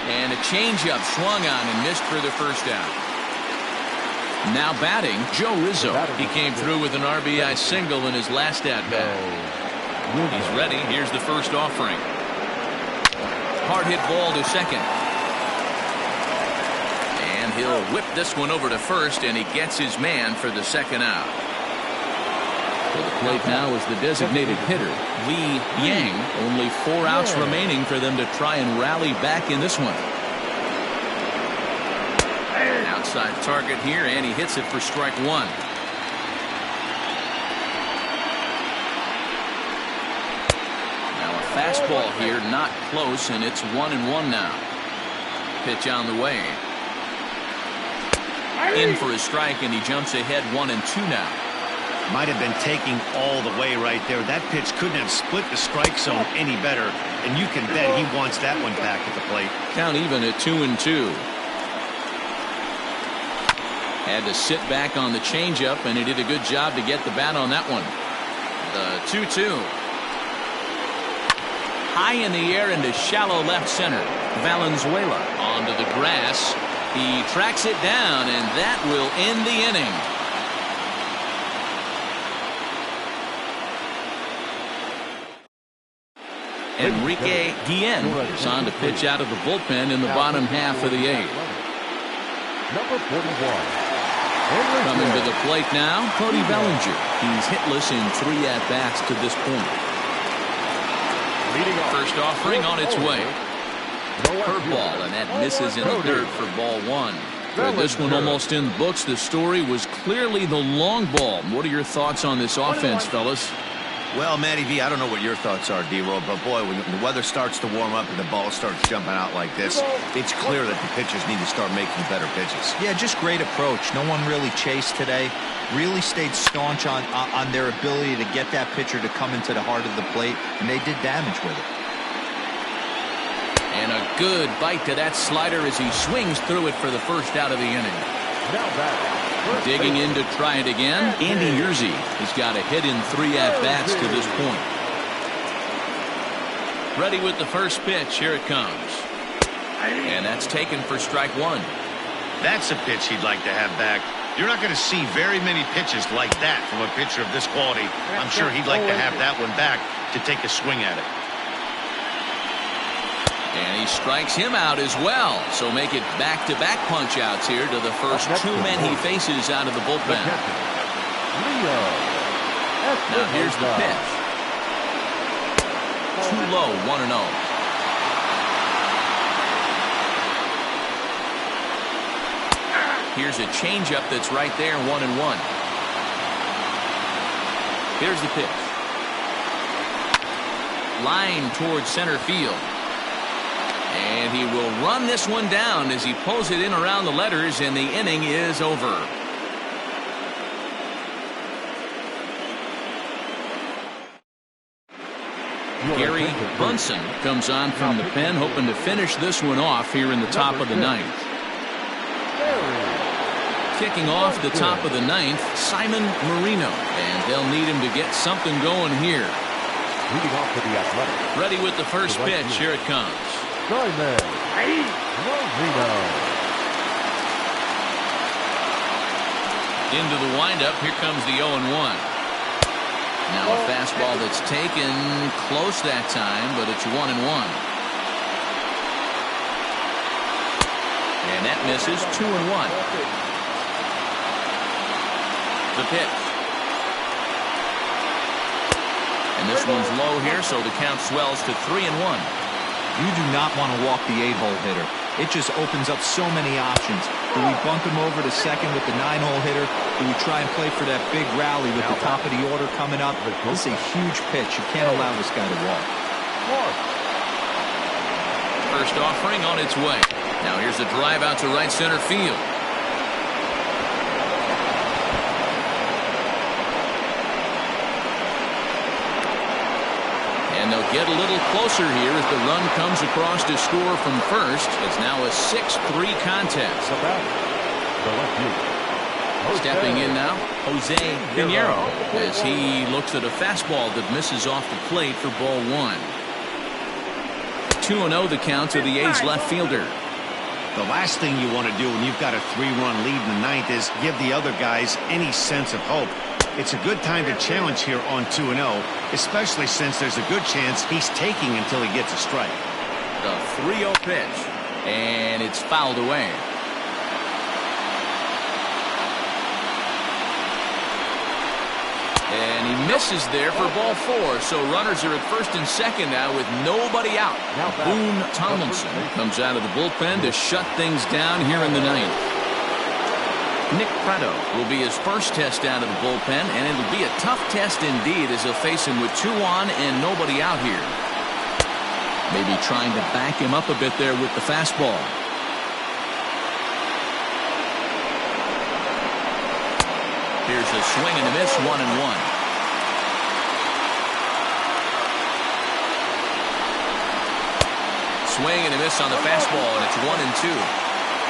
And a changeup swung on and missed for the first out. Now batting, Joe Rizzo. He came through with an RBI single in his last at-bat. He's ready. Here's the first offering. Hard hit ball to second. And he'll whip this one over to first, and he gets his man for the second out. For the plate now is the designated hitter, Lee Yang. Only 4 outs remaining for them to try and rally back in this one. Outside target here, and he hits it for strike 1. Fastball here, not close, and it's 1-1 now. Pitch on the way. In for a strike, and he jumps ahead 1-2 now. Might have been taking all the way right there. That pitch couldn't have split the strike zone any better, and you can bet he wants that one back at the plate. Count even at 2-2. Had to sit back on the changeup, and he did a good job to get the bat on that one. The 2-2. High in the air into shallow left center. Valenzuela onto the grass. He tracks it down, and that will end the inning. Enrique Guillen is on to pitch out of the bullpen in the bottom half of the 8th. Number 41. Coming to the plate now, Cody Bellinger. He's hitless in 3 at-bats to this point. First offering on its way. Curveball, and that misses in the dirt for ball 1. With this one almost in the books, the story was clearly the long ball. What are your thoughts on this offense, fellas? Well, Matty V, I don't know what your thoughts are, D-Roll, but boy, when the weather starts to warm up and the ball starts jumping out like this, it's clear that the pitchers need to start making better pitches. Yeah, just great approach. No one really chased today. Really stayed staunch on their ability to get that pitcher to come into the heart of the plate, and they did damage with it. And a good bite to that slider as he swings through it for the first out of the inning. Now back. Digging in to try it again, Andy Yerzy has got a hit in 3 at-bats to this point. Ready with the first pitch. Here it comes. And that's taken for strike 1. That's a pitch he'd like to have back. You're not going to see very many pitches like that from a pitcher of this quality. I'm sure he'd like to have that one back to take a swing at it. And he strikes him out as well. So make it back-to-back punch-outs here to the first 2 men he faces out of the bullpen. Now here's the pitch. Too low, 1-0. Here's a changeup that's right there, 1-1. Here's the pitch. Line towards center field. And he will run this one down as he pulls it in around the letters, and the inning is over. Gary Brunson comes on from the pen, hoping to finish this one off here in the top of the 9th. kicking off the top of the ninth, Simon Marino. And they'll need him to get something going here. Leading off for the Athletics. Ready with the first pitch. Here it comes. Simon Marino. Into the windup. Here comes the 0-1. Now a fastball that's taken close that time, but it's 1-1. And that misses. 2-1. The pitch. And this one's low here, so the count swells to 3-1. You do not want to walk the 8-hole hitter. It just opens up so many options. Do we bunt him over to second with the 9-hole hitter? Do we try and play for that big rally with the top of the order coming up? This is a huge pitch. You can't allow this guy to walk. First offering on its way. Now here's a drive out to right center field. And they'll get a little closer here as the run comes across to score from first. It's now a 6-3 contest. The left field. Stepping in now, Jose Pinheiro, as he looks at a fastball that misses off the plate for ball one. 2-0 the count to the A's left fielder. The last thing you want to do when you've got a 3-run lead in the ninth is give the other guys any sense of hope. It's a good time to challenge here on 2-0, especially since there's a good chance he's taking until he gets a strike. The 3-0 pitch, and it's fouled away. And he misses there for ball four. So runners are at first and second now with nobody out. Boone Tomlinson comes out of the bullpen to shut things down here in the ninth. Nick Prado will be his first test out of the bullpen, and it'll be a tough test indeed as he'll face him with 2 on and nobody out here. Maybe trying to back him up a bit there with the fastball. Here's a swing and a miss, 1-1. Swing and a miss on the fastball, and it's 1-2.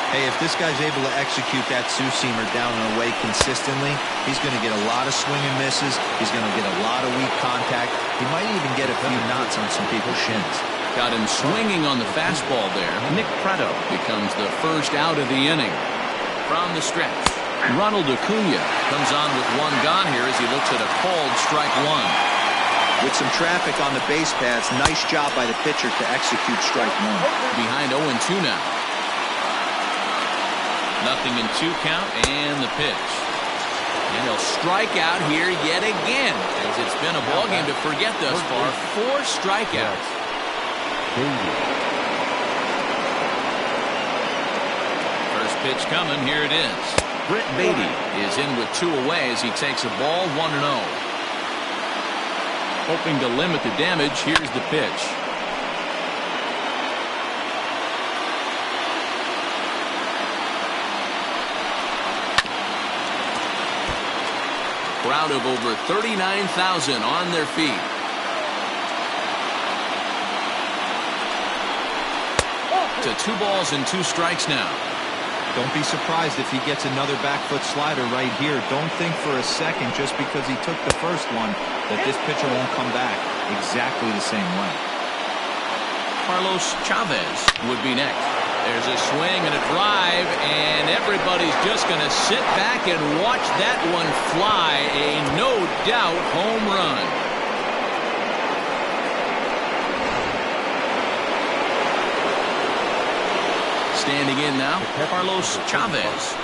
Hey, if this guy's able to execute that two-seamer down and away consistently, he's going to get a lot of swing and misses. He's going to get a lot of weak contact. He might even get a few knots on some people's shins. Got him swinging on the fastball there. Nick Prado becomes the first out of the inning. From the stretch, Ronald Acuna comes on with 1 gone here as he looks at a called strike 1. With some traffic on the base paths, nice job by the pitcher to execute strike 1. Behind 0-2 now. 0-2 count and the pitch. And he'll strike out here yet again, as it's been a ball game to forget thus far. 4 strikeouts. First pitch coming. Here it is. Brett Beatty is in with 2 away as he takes a ball 1-0. Hoping to limit the damage. Here's the pitch. Crowd of over 39,000 on their feet. To 2 balls and 2 strikes now. Don't be surprised if he gets another back foot slider right here. Don't think for a second, just because he took the first one, that this pitcher won't come back exactly the same way. Carlos Chavez would be next. There's a swing and a drive, and everybody's just going to sit back and watch that one fly. A no-doubt home run. Standing in now, Carlos Chavez.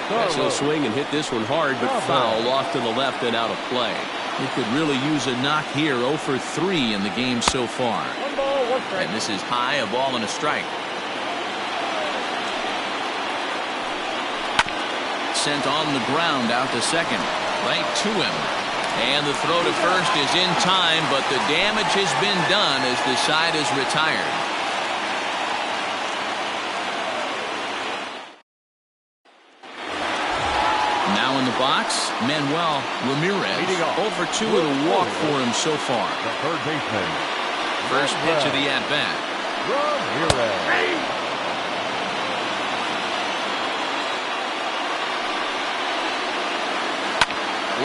As he'll swing and hit this one hard, but foul off to the left and out of play. He could really use a knock here. 0 for 3 in the game so far. 1 ball, 1 strike. And this is high, a ball and a strike. Sent on the ground out to second. Right to him. And the throw to first is in time, but the damage has been done as the side is retired. Now in the box, Manuel Ramirez. 0 for 2 with a walk for him so far. The third baseman. First pitch of the at-bat. Ramirez.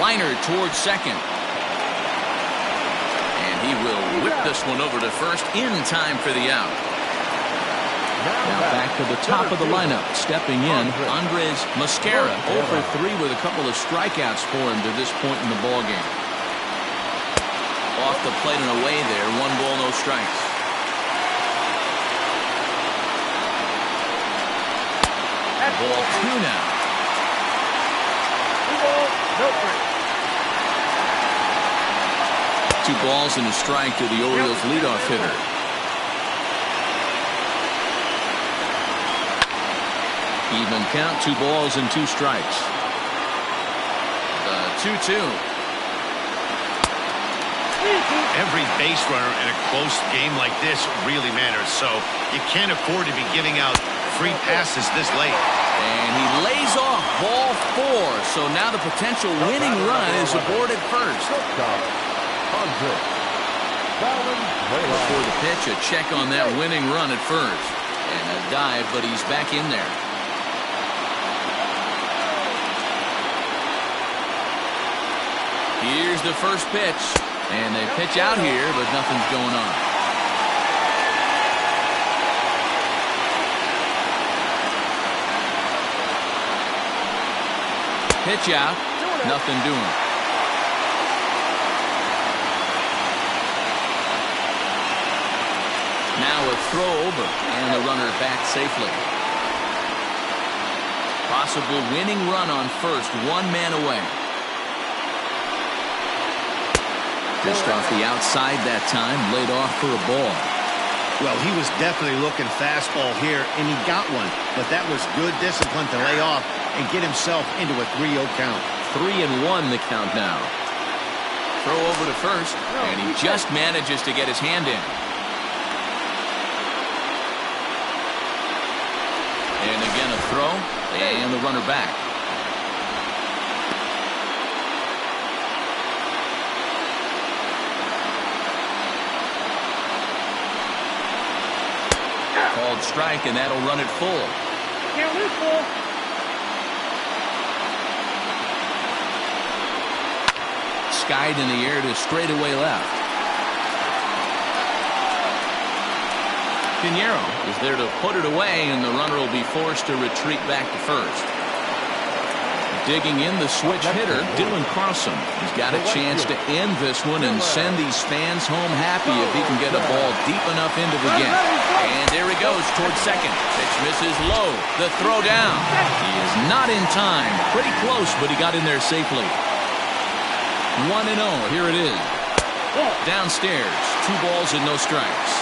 Liner towards second. And he will whip this one over to first in time for the out. Now back to the top of the lineup. Stepping in, Andres Mascara. 0 for 3 with a couple of strikeouts for him to this point in the ballgame. Off the plate and away there. 1 ball, no strikes. Ball 2 now. 2 balls, no strikes. 2 balls and a strike to the Orioles leadoff hitter. Even count, 2 balls and 2 strikes. The 2-2. Every base runner in a close game like this really matters, so you can't afford to be giving out free passes this late. And he lays off ball 4, so now the potential winning run is aboard at first. Before the pitch, a check on that winning run at first. And a dive, but he's back in there. Here's the first pitch. And they pitch out here, but nothing's going on. Pitch out. Nothing doing. Now a throw over, and the runner back safely. Possible winning run on first, 1 man away. Just off the outside that time, laid off for a ball. Well, he was definitely looking fastball here, and he got one. But that was good discipline to lay off and get himself into a 3-0 count. 3-1 the count now. Throw over to first, and he just manages to get his hand in. And again a throw, and the runner back. Called strike, and that'll run it full. Can't lose full. Skied in the air to straightaway left. Pinheiro is there to put it away, and the runner will be forced to retreat back to first. Digging in the switch hitter, Dylan Carlson. He's got a chance to end this one and send these fans home happy if he can get a ball deep enough into the gap. And there he goes towards second. Pitch misses low. The throw down. He is not in time. Pretty close, but he got in there safely. 1-0. Here it is. Downstairs. 2 balls and no strikes.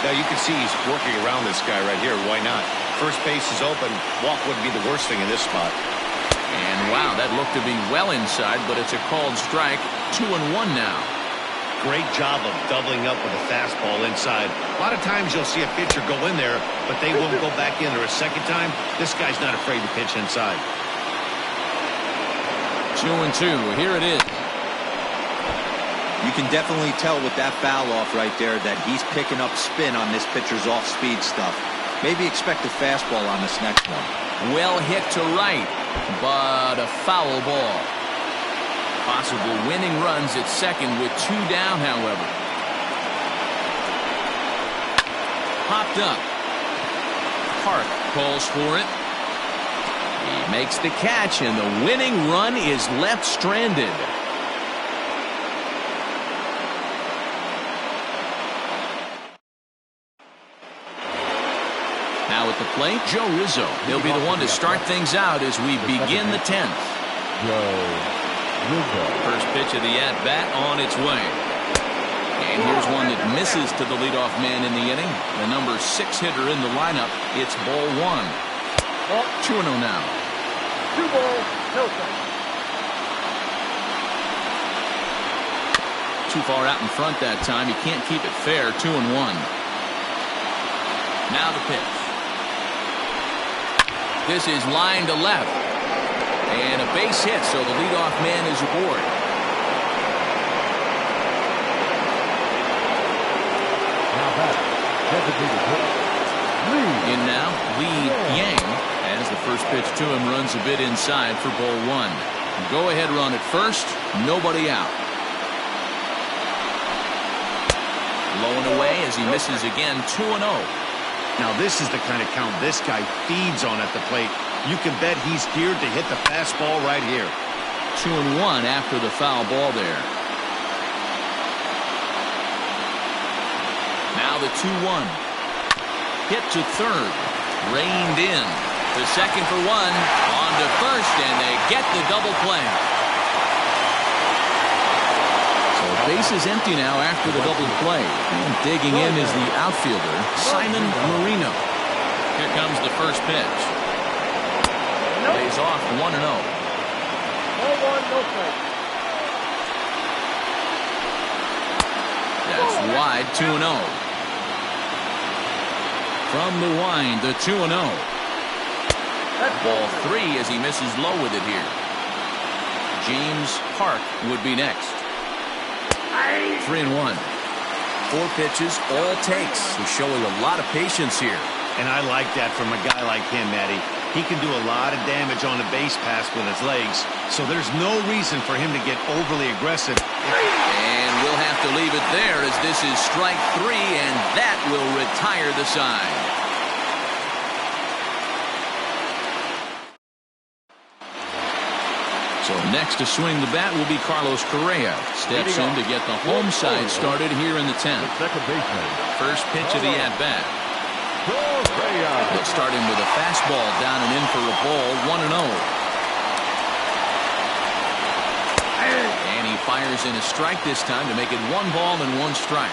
Now you can see he's working around this guy right here. Why not? First base is open. Walk wouldn't be the worst thing in this spot. And wow, that looked to be well inside, but it's a called strike. 2-1 now. Great job of doubling up with a fastball inside. A lot of times you'll see a pitcher go in there, but they won't go back in there a second time. This guy's not afraid to pitch inside. 2-2. Here it is. You can definitely tell with that foul off right there that he's picking up spin on this pitcher's off-speed stuff. Maybe expect a fastball on this next one. Well hit to right, but a foul ball. Possible winning runs at second with 2 down, however. Popped up. Park calls for it. He makes the catch, and the winning run is left stranded. Now at the plate, Joe Rizzo. He'll be the one to start things out as we begin the 10th. First pitch of the at-bat on its way. And here's one that misses to the leadoff man in the inning. The number 6 hitter in the lineup. It's ball 1. 2-0 now. 2 balls, no strikes. Too far out in front that time. He can't keep it fair. 2-1. Now the pitch. This is line to left. And a base hit, so the leadoff man is aboard. In now, Lee Yang, as the first pitch to him runs a bit inside for ball 1. Go-ahead run at first. Nobody out. Low and away as he misses again. 2-0. Now this is the kind of count this guy feeds on at the plate. You can bet he's geared to hit the fastball right here. 2-1 after the foul ball there. Now the 2-1. Hit to third. Reined in. The second for one. On to first, and they get the double play. So base is empty now after the double play. And digging in is the outfielder, Simon Marino. Here comes the first pitch. Lays off 1-0. 1-1, no strike. That's wide, 2-0. From the wind, the 2-0. Ball 3 as he misses low with it here. James Park would be next. 3-1. 4 pitches, all takes. He's showing a lot of patience here. And I like that from a guy like him, Matty. He can do a lot of damage on a base pass with his legs, so there's no reason for him to get overly aggressive. And we'll have to leave it there as this is strike 3, and that will retire the side. So next to swing the bat will be Carlos Correa. Steps in to get the home side started here in the 10th. Second baseman. First pitch of the at-bat. They'll start him with a fastball down and in for a ball. 1-0. And he fires in a strike this time to make it 1 ball and 1 strike.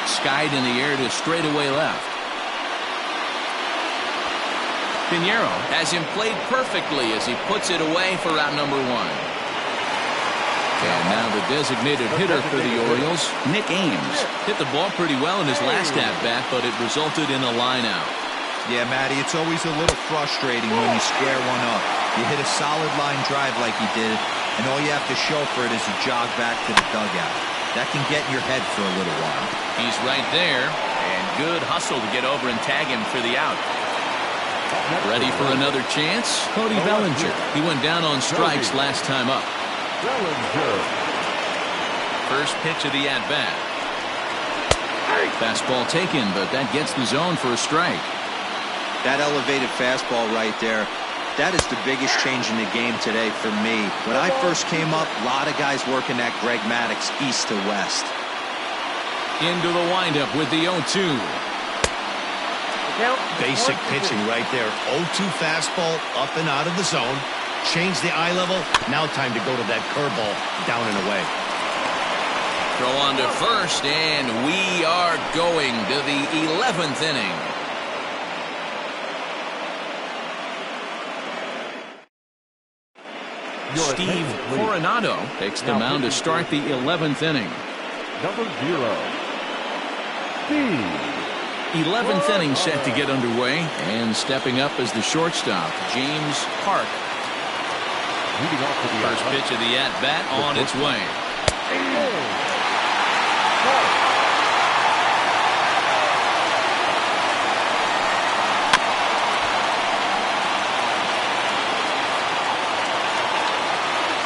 Skied in the air to straightaway left. Pinheiro has him played perfectly as he puts it away for out number 1. And now the designated hitter for the Orioles, Nick Ames. Hit the ball pretty well in his last at-bat, but it resulted in a line out. Yeah, Matty, it's always a little frustrating when you square one up. You hit a solid line drive like he did, and all you have to show for it is a jog back to the dugout. That can get in your head for a little while. He's right there, and good hustle to get over and tag him for the out. Ready for another chance? Cody Bellinger. He went down on strikes last time up. First pitch of the at-bat. Fastball taken, but that gets the zone for a strike. That elevated fastball right there, that is the biggest change in the game today for me. When I first came up, a lot of guys working that Greg Maddux east to west. Into the windup with the 0-2. Basic pitching right there. 0-2 fastball up and out of the zone. Change the eye level. Now time to go to that curveball down and away. Throw on to first, and we are going to the 11th inning. Steve Coronado takes the mound to start the 11th inning. Number 0. Steve. 11th inning set to get underway, and stepping up as the shortstop, James Park. First pitch of the at-bat on its way.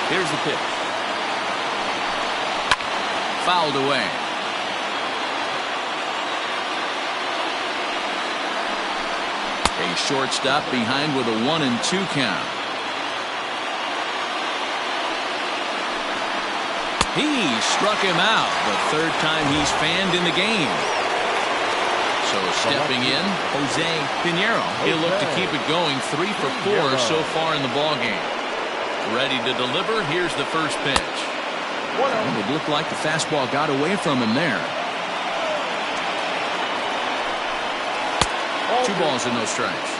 Here's the pitch. Fouled away. A shortstop behind with a 1-2 count. He struck him out the third time he's fanned in the game. So stepping in, Jose Pinheiro. He'll look to keep it going. 3 for 4 so far in the ballgame. Ready to deliver. Here's the first pitch. It looked like the fastball got away from him there. 2 balls and no strikes.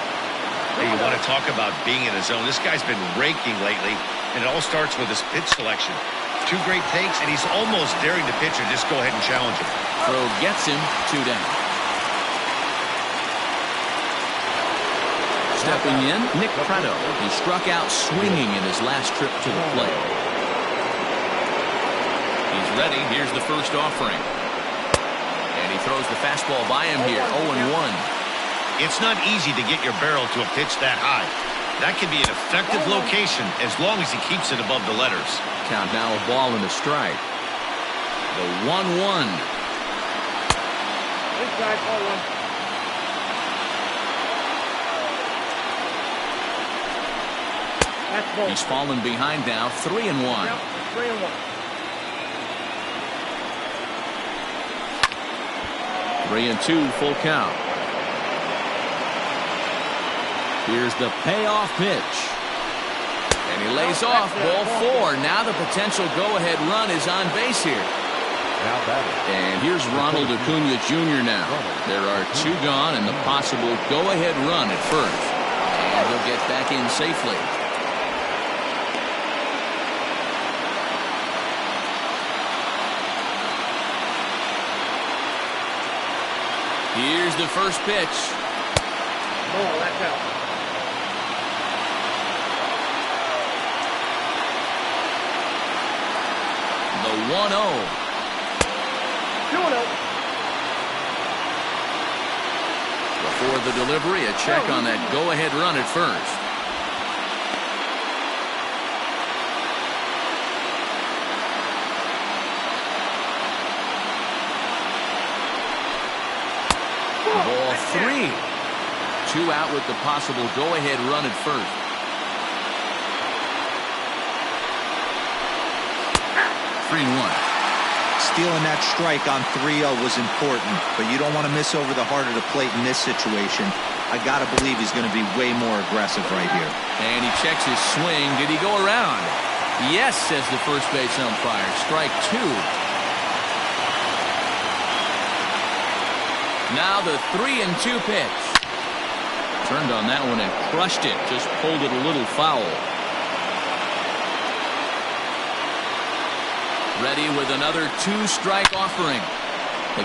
Hey, you want to talk about being in a zone? This guy's been raking lately, and it all starts with his pitch selection. 2 great takes, and he's almost daring the pitcher just go ahead and challenge him. Throw gets him. 2 down. Stepping in, Nick Prado. He struck out swinging in his last trip to the plate. He's ready. Here's the first offering. And he throws the fastball by him here. 0-1. It's not easy to get your barrel to a pitch that high. That could be an effective location as long as he keeps it above the letters. Count now a ball and a strike. The 1-1. Inside, ball one. That's ball. He's fallen behind now, 3-1. Yep, 3-1. 3-2, full count. Here's the payoff pitch. And he lays off, ball 4. Now the potential go-ahead run is on base here. Now batting. And here's Ronald Acuna Jr. now. There are 2 gone and the possible go-ahead run at first. And he'll get back in safely. Here's the first pitch. Ball, that's out. The 1-0. 2-0. Before the delivery, a check on that go-ahead run at first. Ball 3. 2 out with the possible go-ahead run at first. Stealing that strike on 3-0 was important, but you don't want to miss over the heart of the plate in this situation. I got to believe he's going to be way more aggressive right here. And he checks his swing. Did he go around? Yes, says the first base umpire. Strike 2. Now the 3-2 pitch. Turned on that one and crushed it. Just pulled it a little foul. Ready with another 2-strike offering.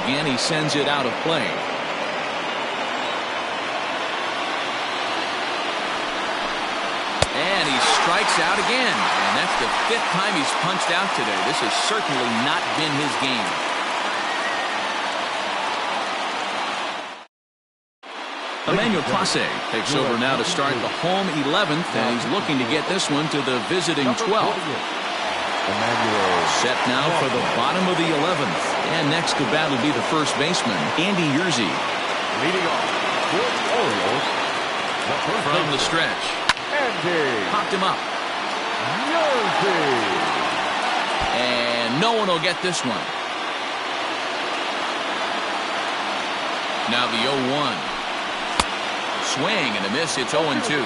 Again, he sends it out of play. And he strikes out again. And that's the 5th time he's punched out today. This has certainly not been his game. Emmanuel Clase takes over now to start the home 11th, and he's looking to get this one to the visiting 12th. Set now for the bottom of the 11th. And next to bat will be the first baseman, Andy Yerzy. Leading off for the Orioles. From the stretch. Andy Popped him up. Yerzy. And no one will get this one. Now the 0-1. Swing and a miss. It's 0-2.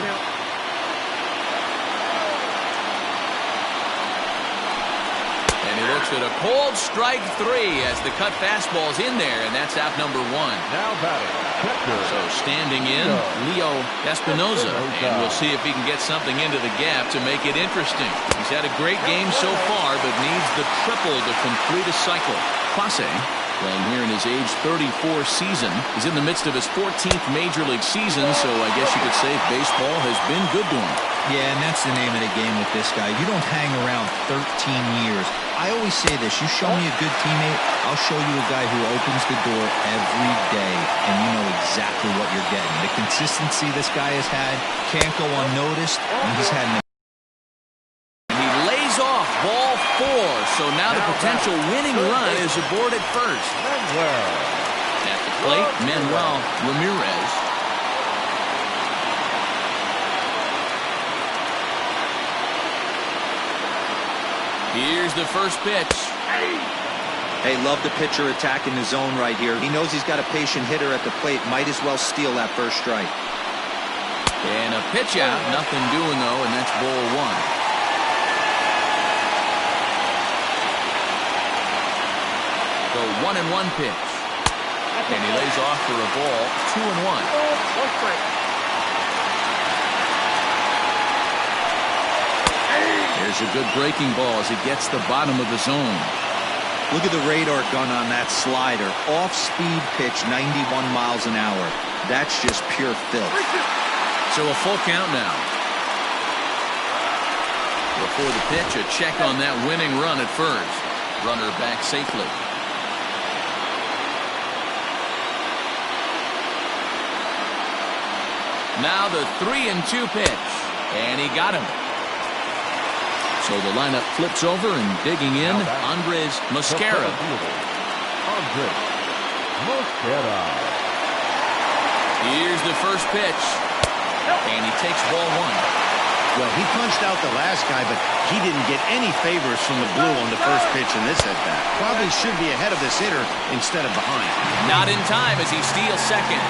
Looks at a cold strike 3 as the cut fastball's in there, and that's out number 1. Now batting. So standing in, Leo Espinoza, and we'll see if he can get something into the gap to make it interesting. He's had a great game so far, but needs the triple to complete a cycle. Clase, playing here in his age 34 season, is in the midst of his 14th Major League season, so I guess you could say baseball has been good to him. Yeah, and that's the name of the game with this guy. You don't hang around 13 years. I always say this, you show me a good teammate, I'll show you a guy who opens the door every day, and you know exactly what you're getting. The consistency this guy has had can't go unnoticed, and he's had an... And he lays off ball 4, so now the potential winning run is aboard at first. At the plate, Manuel Ramirez. Here's the first pitch. Hey, love the pitcher attacking the zone right here. He knows he's got a patient hitter at the plate. Might as well steal that first strike. And a pitch out. Nothing doing, though, and that's ball 1. The 1-1 pitch. And he lays off for a ball. 2-1. There's a good breaking ball as he gets the bottom of the zone. Look at the radar gun on that slider. Off-speed pitch, 91 miles an hour. That's just pure filth. So a full count now. Before the pitch, a check on that winning run at first. Runner back safely. Now the 3-2 pitch. And he got him. So the lineup flips over and digging in, Andres Mosquera. Andres Mosquera. Here's the first pitch. And he takes ball one. Well, he punched out the last guy, but he didn't get any favors from the blue on the first pitch in this at-bat. Probably should be ahead of this hitter instead of behind. Not in time as he steals second.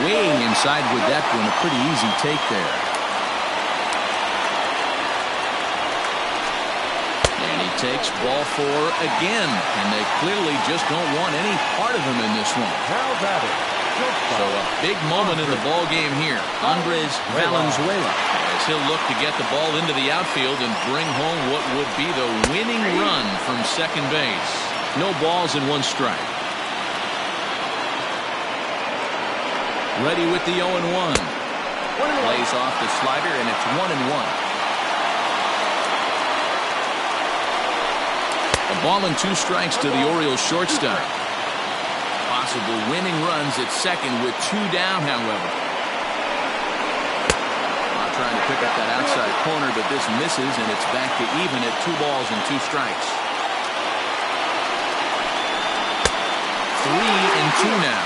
Way inside with that one. A pretty easy take there. Takes ball four again, and they clearly just don't want any part of him in this one. So a big moment in the ball game here. Andres Valenzuela, as he'll look to get the ball into the outfield and bring home what would be the winning run from second base. No balls and one strike. Ready with the 0-1. Plays off the slider, and it's 1-1. A ball and 2 strikes to the Orioles shortstop. Possible winning runs at second with 2 down, however. Not trying to pick up that outside corner, but this misses, and it's back to even at 2 balls and 2 strikes. 3-2 now.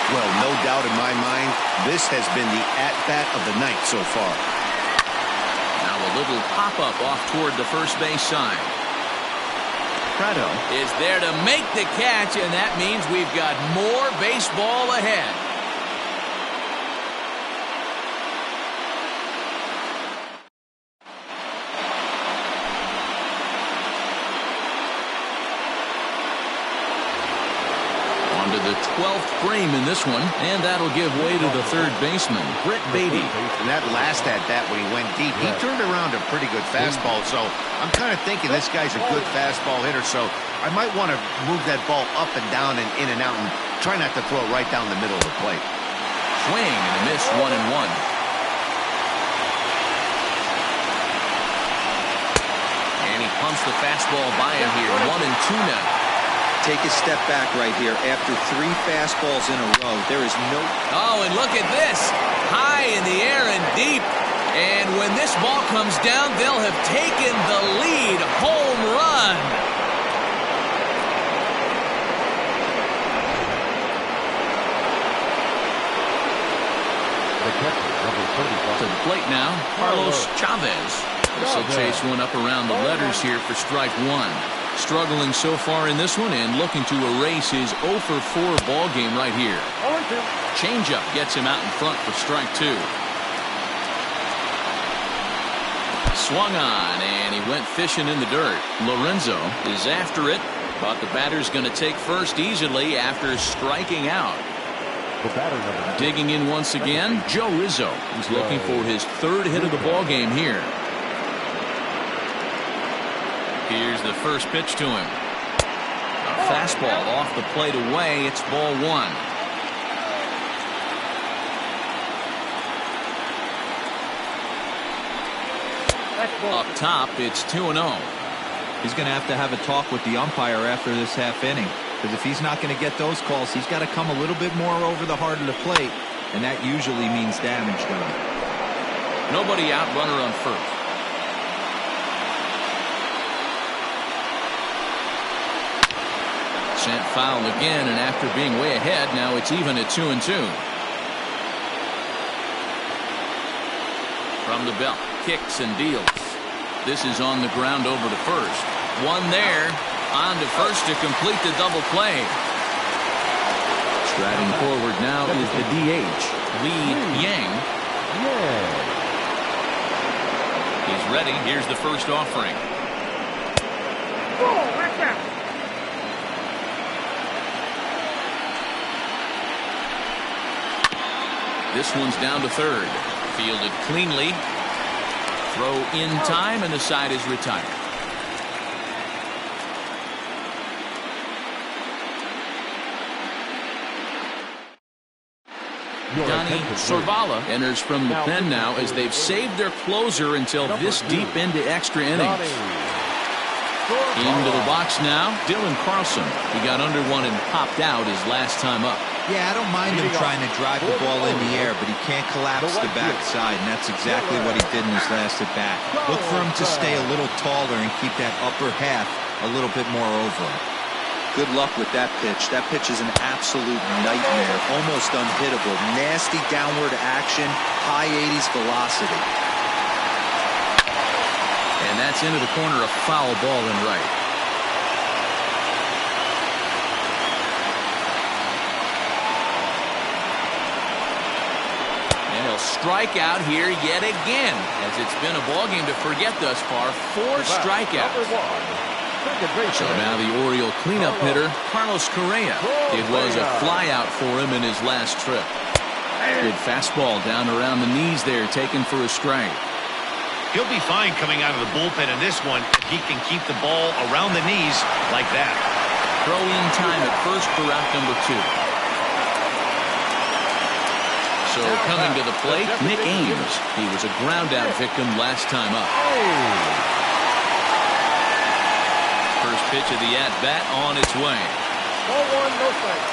Well, no doubt in my mind, this has been the at-bat of the night so far. Now a little pop-up off toward the first base side. Prado is there to make the catch, and that means we've got more baseball ahead. On to the 12th frame in this one, and that'll give way to the third baseman, Brett Beatty. And that last at-bat when he went deep, he turned around a pretty good fastball, so I'm kind of thinking this guy's a good fastball hitter, so I might want to move that ball up and down and in and out and try not to throw it right down the middle of the plate. Swing and a miss, 1-1. And he pumps the fastball by him here, 1-2 now. Take a step back right here. After 3 fastballs in a row, there is no... Oh, and look at this. High in the air and deep. And when this ball comes down, they'll have taken the lead. Home run. To the plate now, Carlos Chavez. This will chase one up around the letters here for strike 1. Struggling so far in this one and looking to erase his 0-for-4 ball game right here. Changeup gets him out in front for strike 2. Swung on, and he went fishing in the dirt. Lorenzo is after it, but the batter's going to take first easily after striking out. Digging in once again, Joe Rizzo. He's looking for his 3rd hit of the ball game here. Here's the first pitch to him. A fastball off the plate away. It's ball 1. Up top, it's 2-0. He's going to have a talk with the umpire after this half inning. Because if he's not going to get those calls, he's got to come a little bit more over the heart of the plate. And that usually means damage done. Nobody out, runner on first. Sent foul again, and after being way ahead, now it's even at 2-2. From the belt, kicks and deals. This is on the ground over to first. One there, on to first to complete the double play. Striding forward now is the DH, Lee Yang. He's ready. Here's the first offering. This one's down to third. Fielded cleanly. Throw in time, and the side is retired. Donnie Sorvala enters from the pen now as they've saved their closer until this deep into extra innings. Into the box now, Dylan Carlson. He got under one and popped out his last time up. Yeah, I don't mind him trying to drive the ball in the air, but he can't collapse the backside, and that's exactly what he did in his last at-bat. Look for him to stay a little taller and keep that upper half a little bit more over him. Good luck with that pitch. That pitch is an absolute nightmare, almost unhittable. Nasty downward action, high 80s velocity. And that's into the corner, a foul ball and right. And he'll strike out here yet again, as it's been a ball game to forget thus far. 4 strikeouts. So now the Oriole cleanup hitter, Carlos Correa. It was a flyout for him in his last trip. Good fastball down around the knees there, taken for a strike. He'll be fine coming out of the bullpen in this one if he can keep the ball around the knees like that. Throw in time at first for out number 2. So coming to the plate, Nick Ames. He was a ground-out victim last time up. First pitch of the at-bat on its way. 0-1, no strike.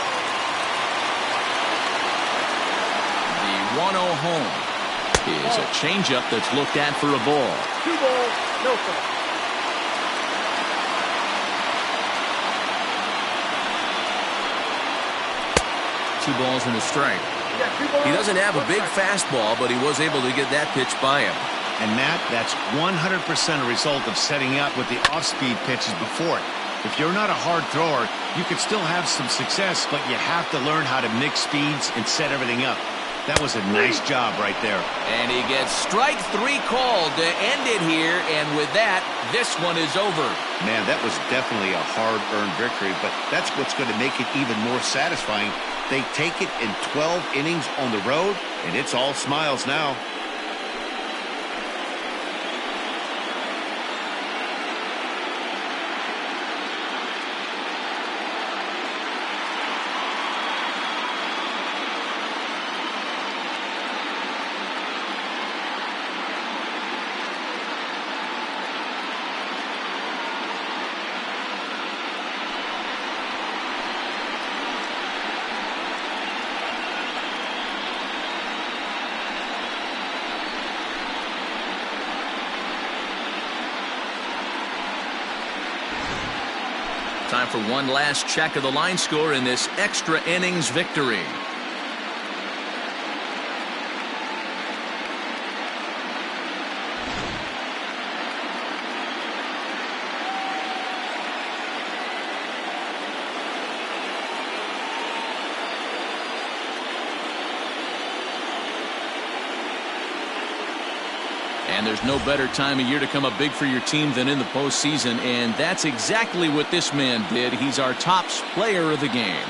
The 1-0 home is a changeup that's looked at for a ball. 2 balls, no strike. Two balls and a strike. He doesn't have a big fastball, but he was able to get that pitch by him. And Matt, that's 100% a result of setting up with the off-speed pitches before it. If you're not a hard thrower, you could still have some success, but you have to learn how to mix speeds and set everything up. That was a nice job right there. And he gets strike 3 called to end it here, and with that, this one is over. Man, that was definitely a hard-earned victory, but that's what's going to make it even more satisfying. They take it in 12 innings on the road, and it's all smiles now. Time for one last check of the line score in this extra innings victory. And there's no better time of year to come up big for your team than in the postseason, and that's exactly what this man did. He's our top player of the game.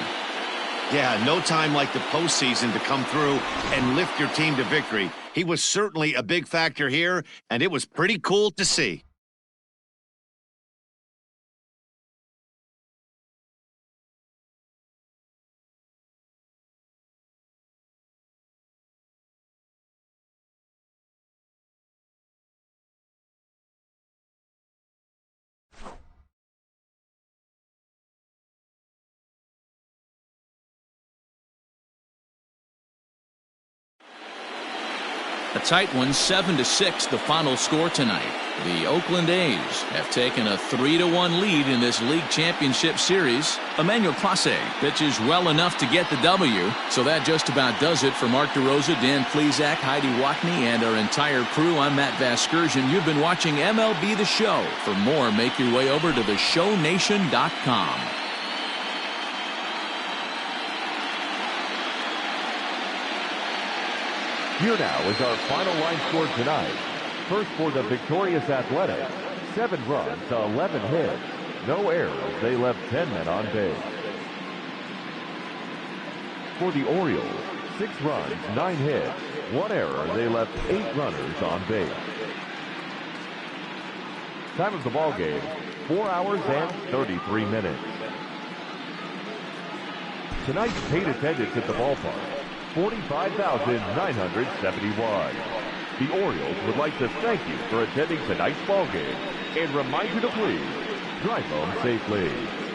Yeah, no time like the postseason to come through and lift your team to victory. He was certainly a big factor here, and it was pretty cool to see. A tight one, 7-6, the final score tonight. The Oakland A's have taken a 3-1 lead in this league championship series. Emmanuel Clase pitches well enough to get the W. So that just about does it for Mark DeRosa, Dan Plesac, Heidi Watney, and our entire crew. I'm Matt Vasgersian. You've been watching MLB The Show. For more, make your way over to theshownation.com. Here now is our final line score tonight. First for the victorious Athletics, 7 runs to 11 hits. No errors, they left 10 men on base. For the Orioles, 6 runs, 9 hits. 1 error, they left 8 runners on base. Time of the ball game, 4 hours and 33 minutes. Tonight's paid attendance at the ballpark, 45,971. The Orioles would like to thank you for attending tonight's ball game and remind you to please Drive home safely.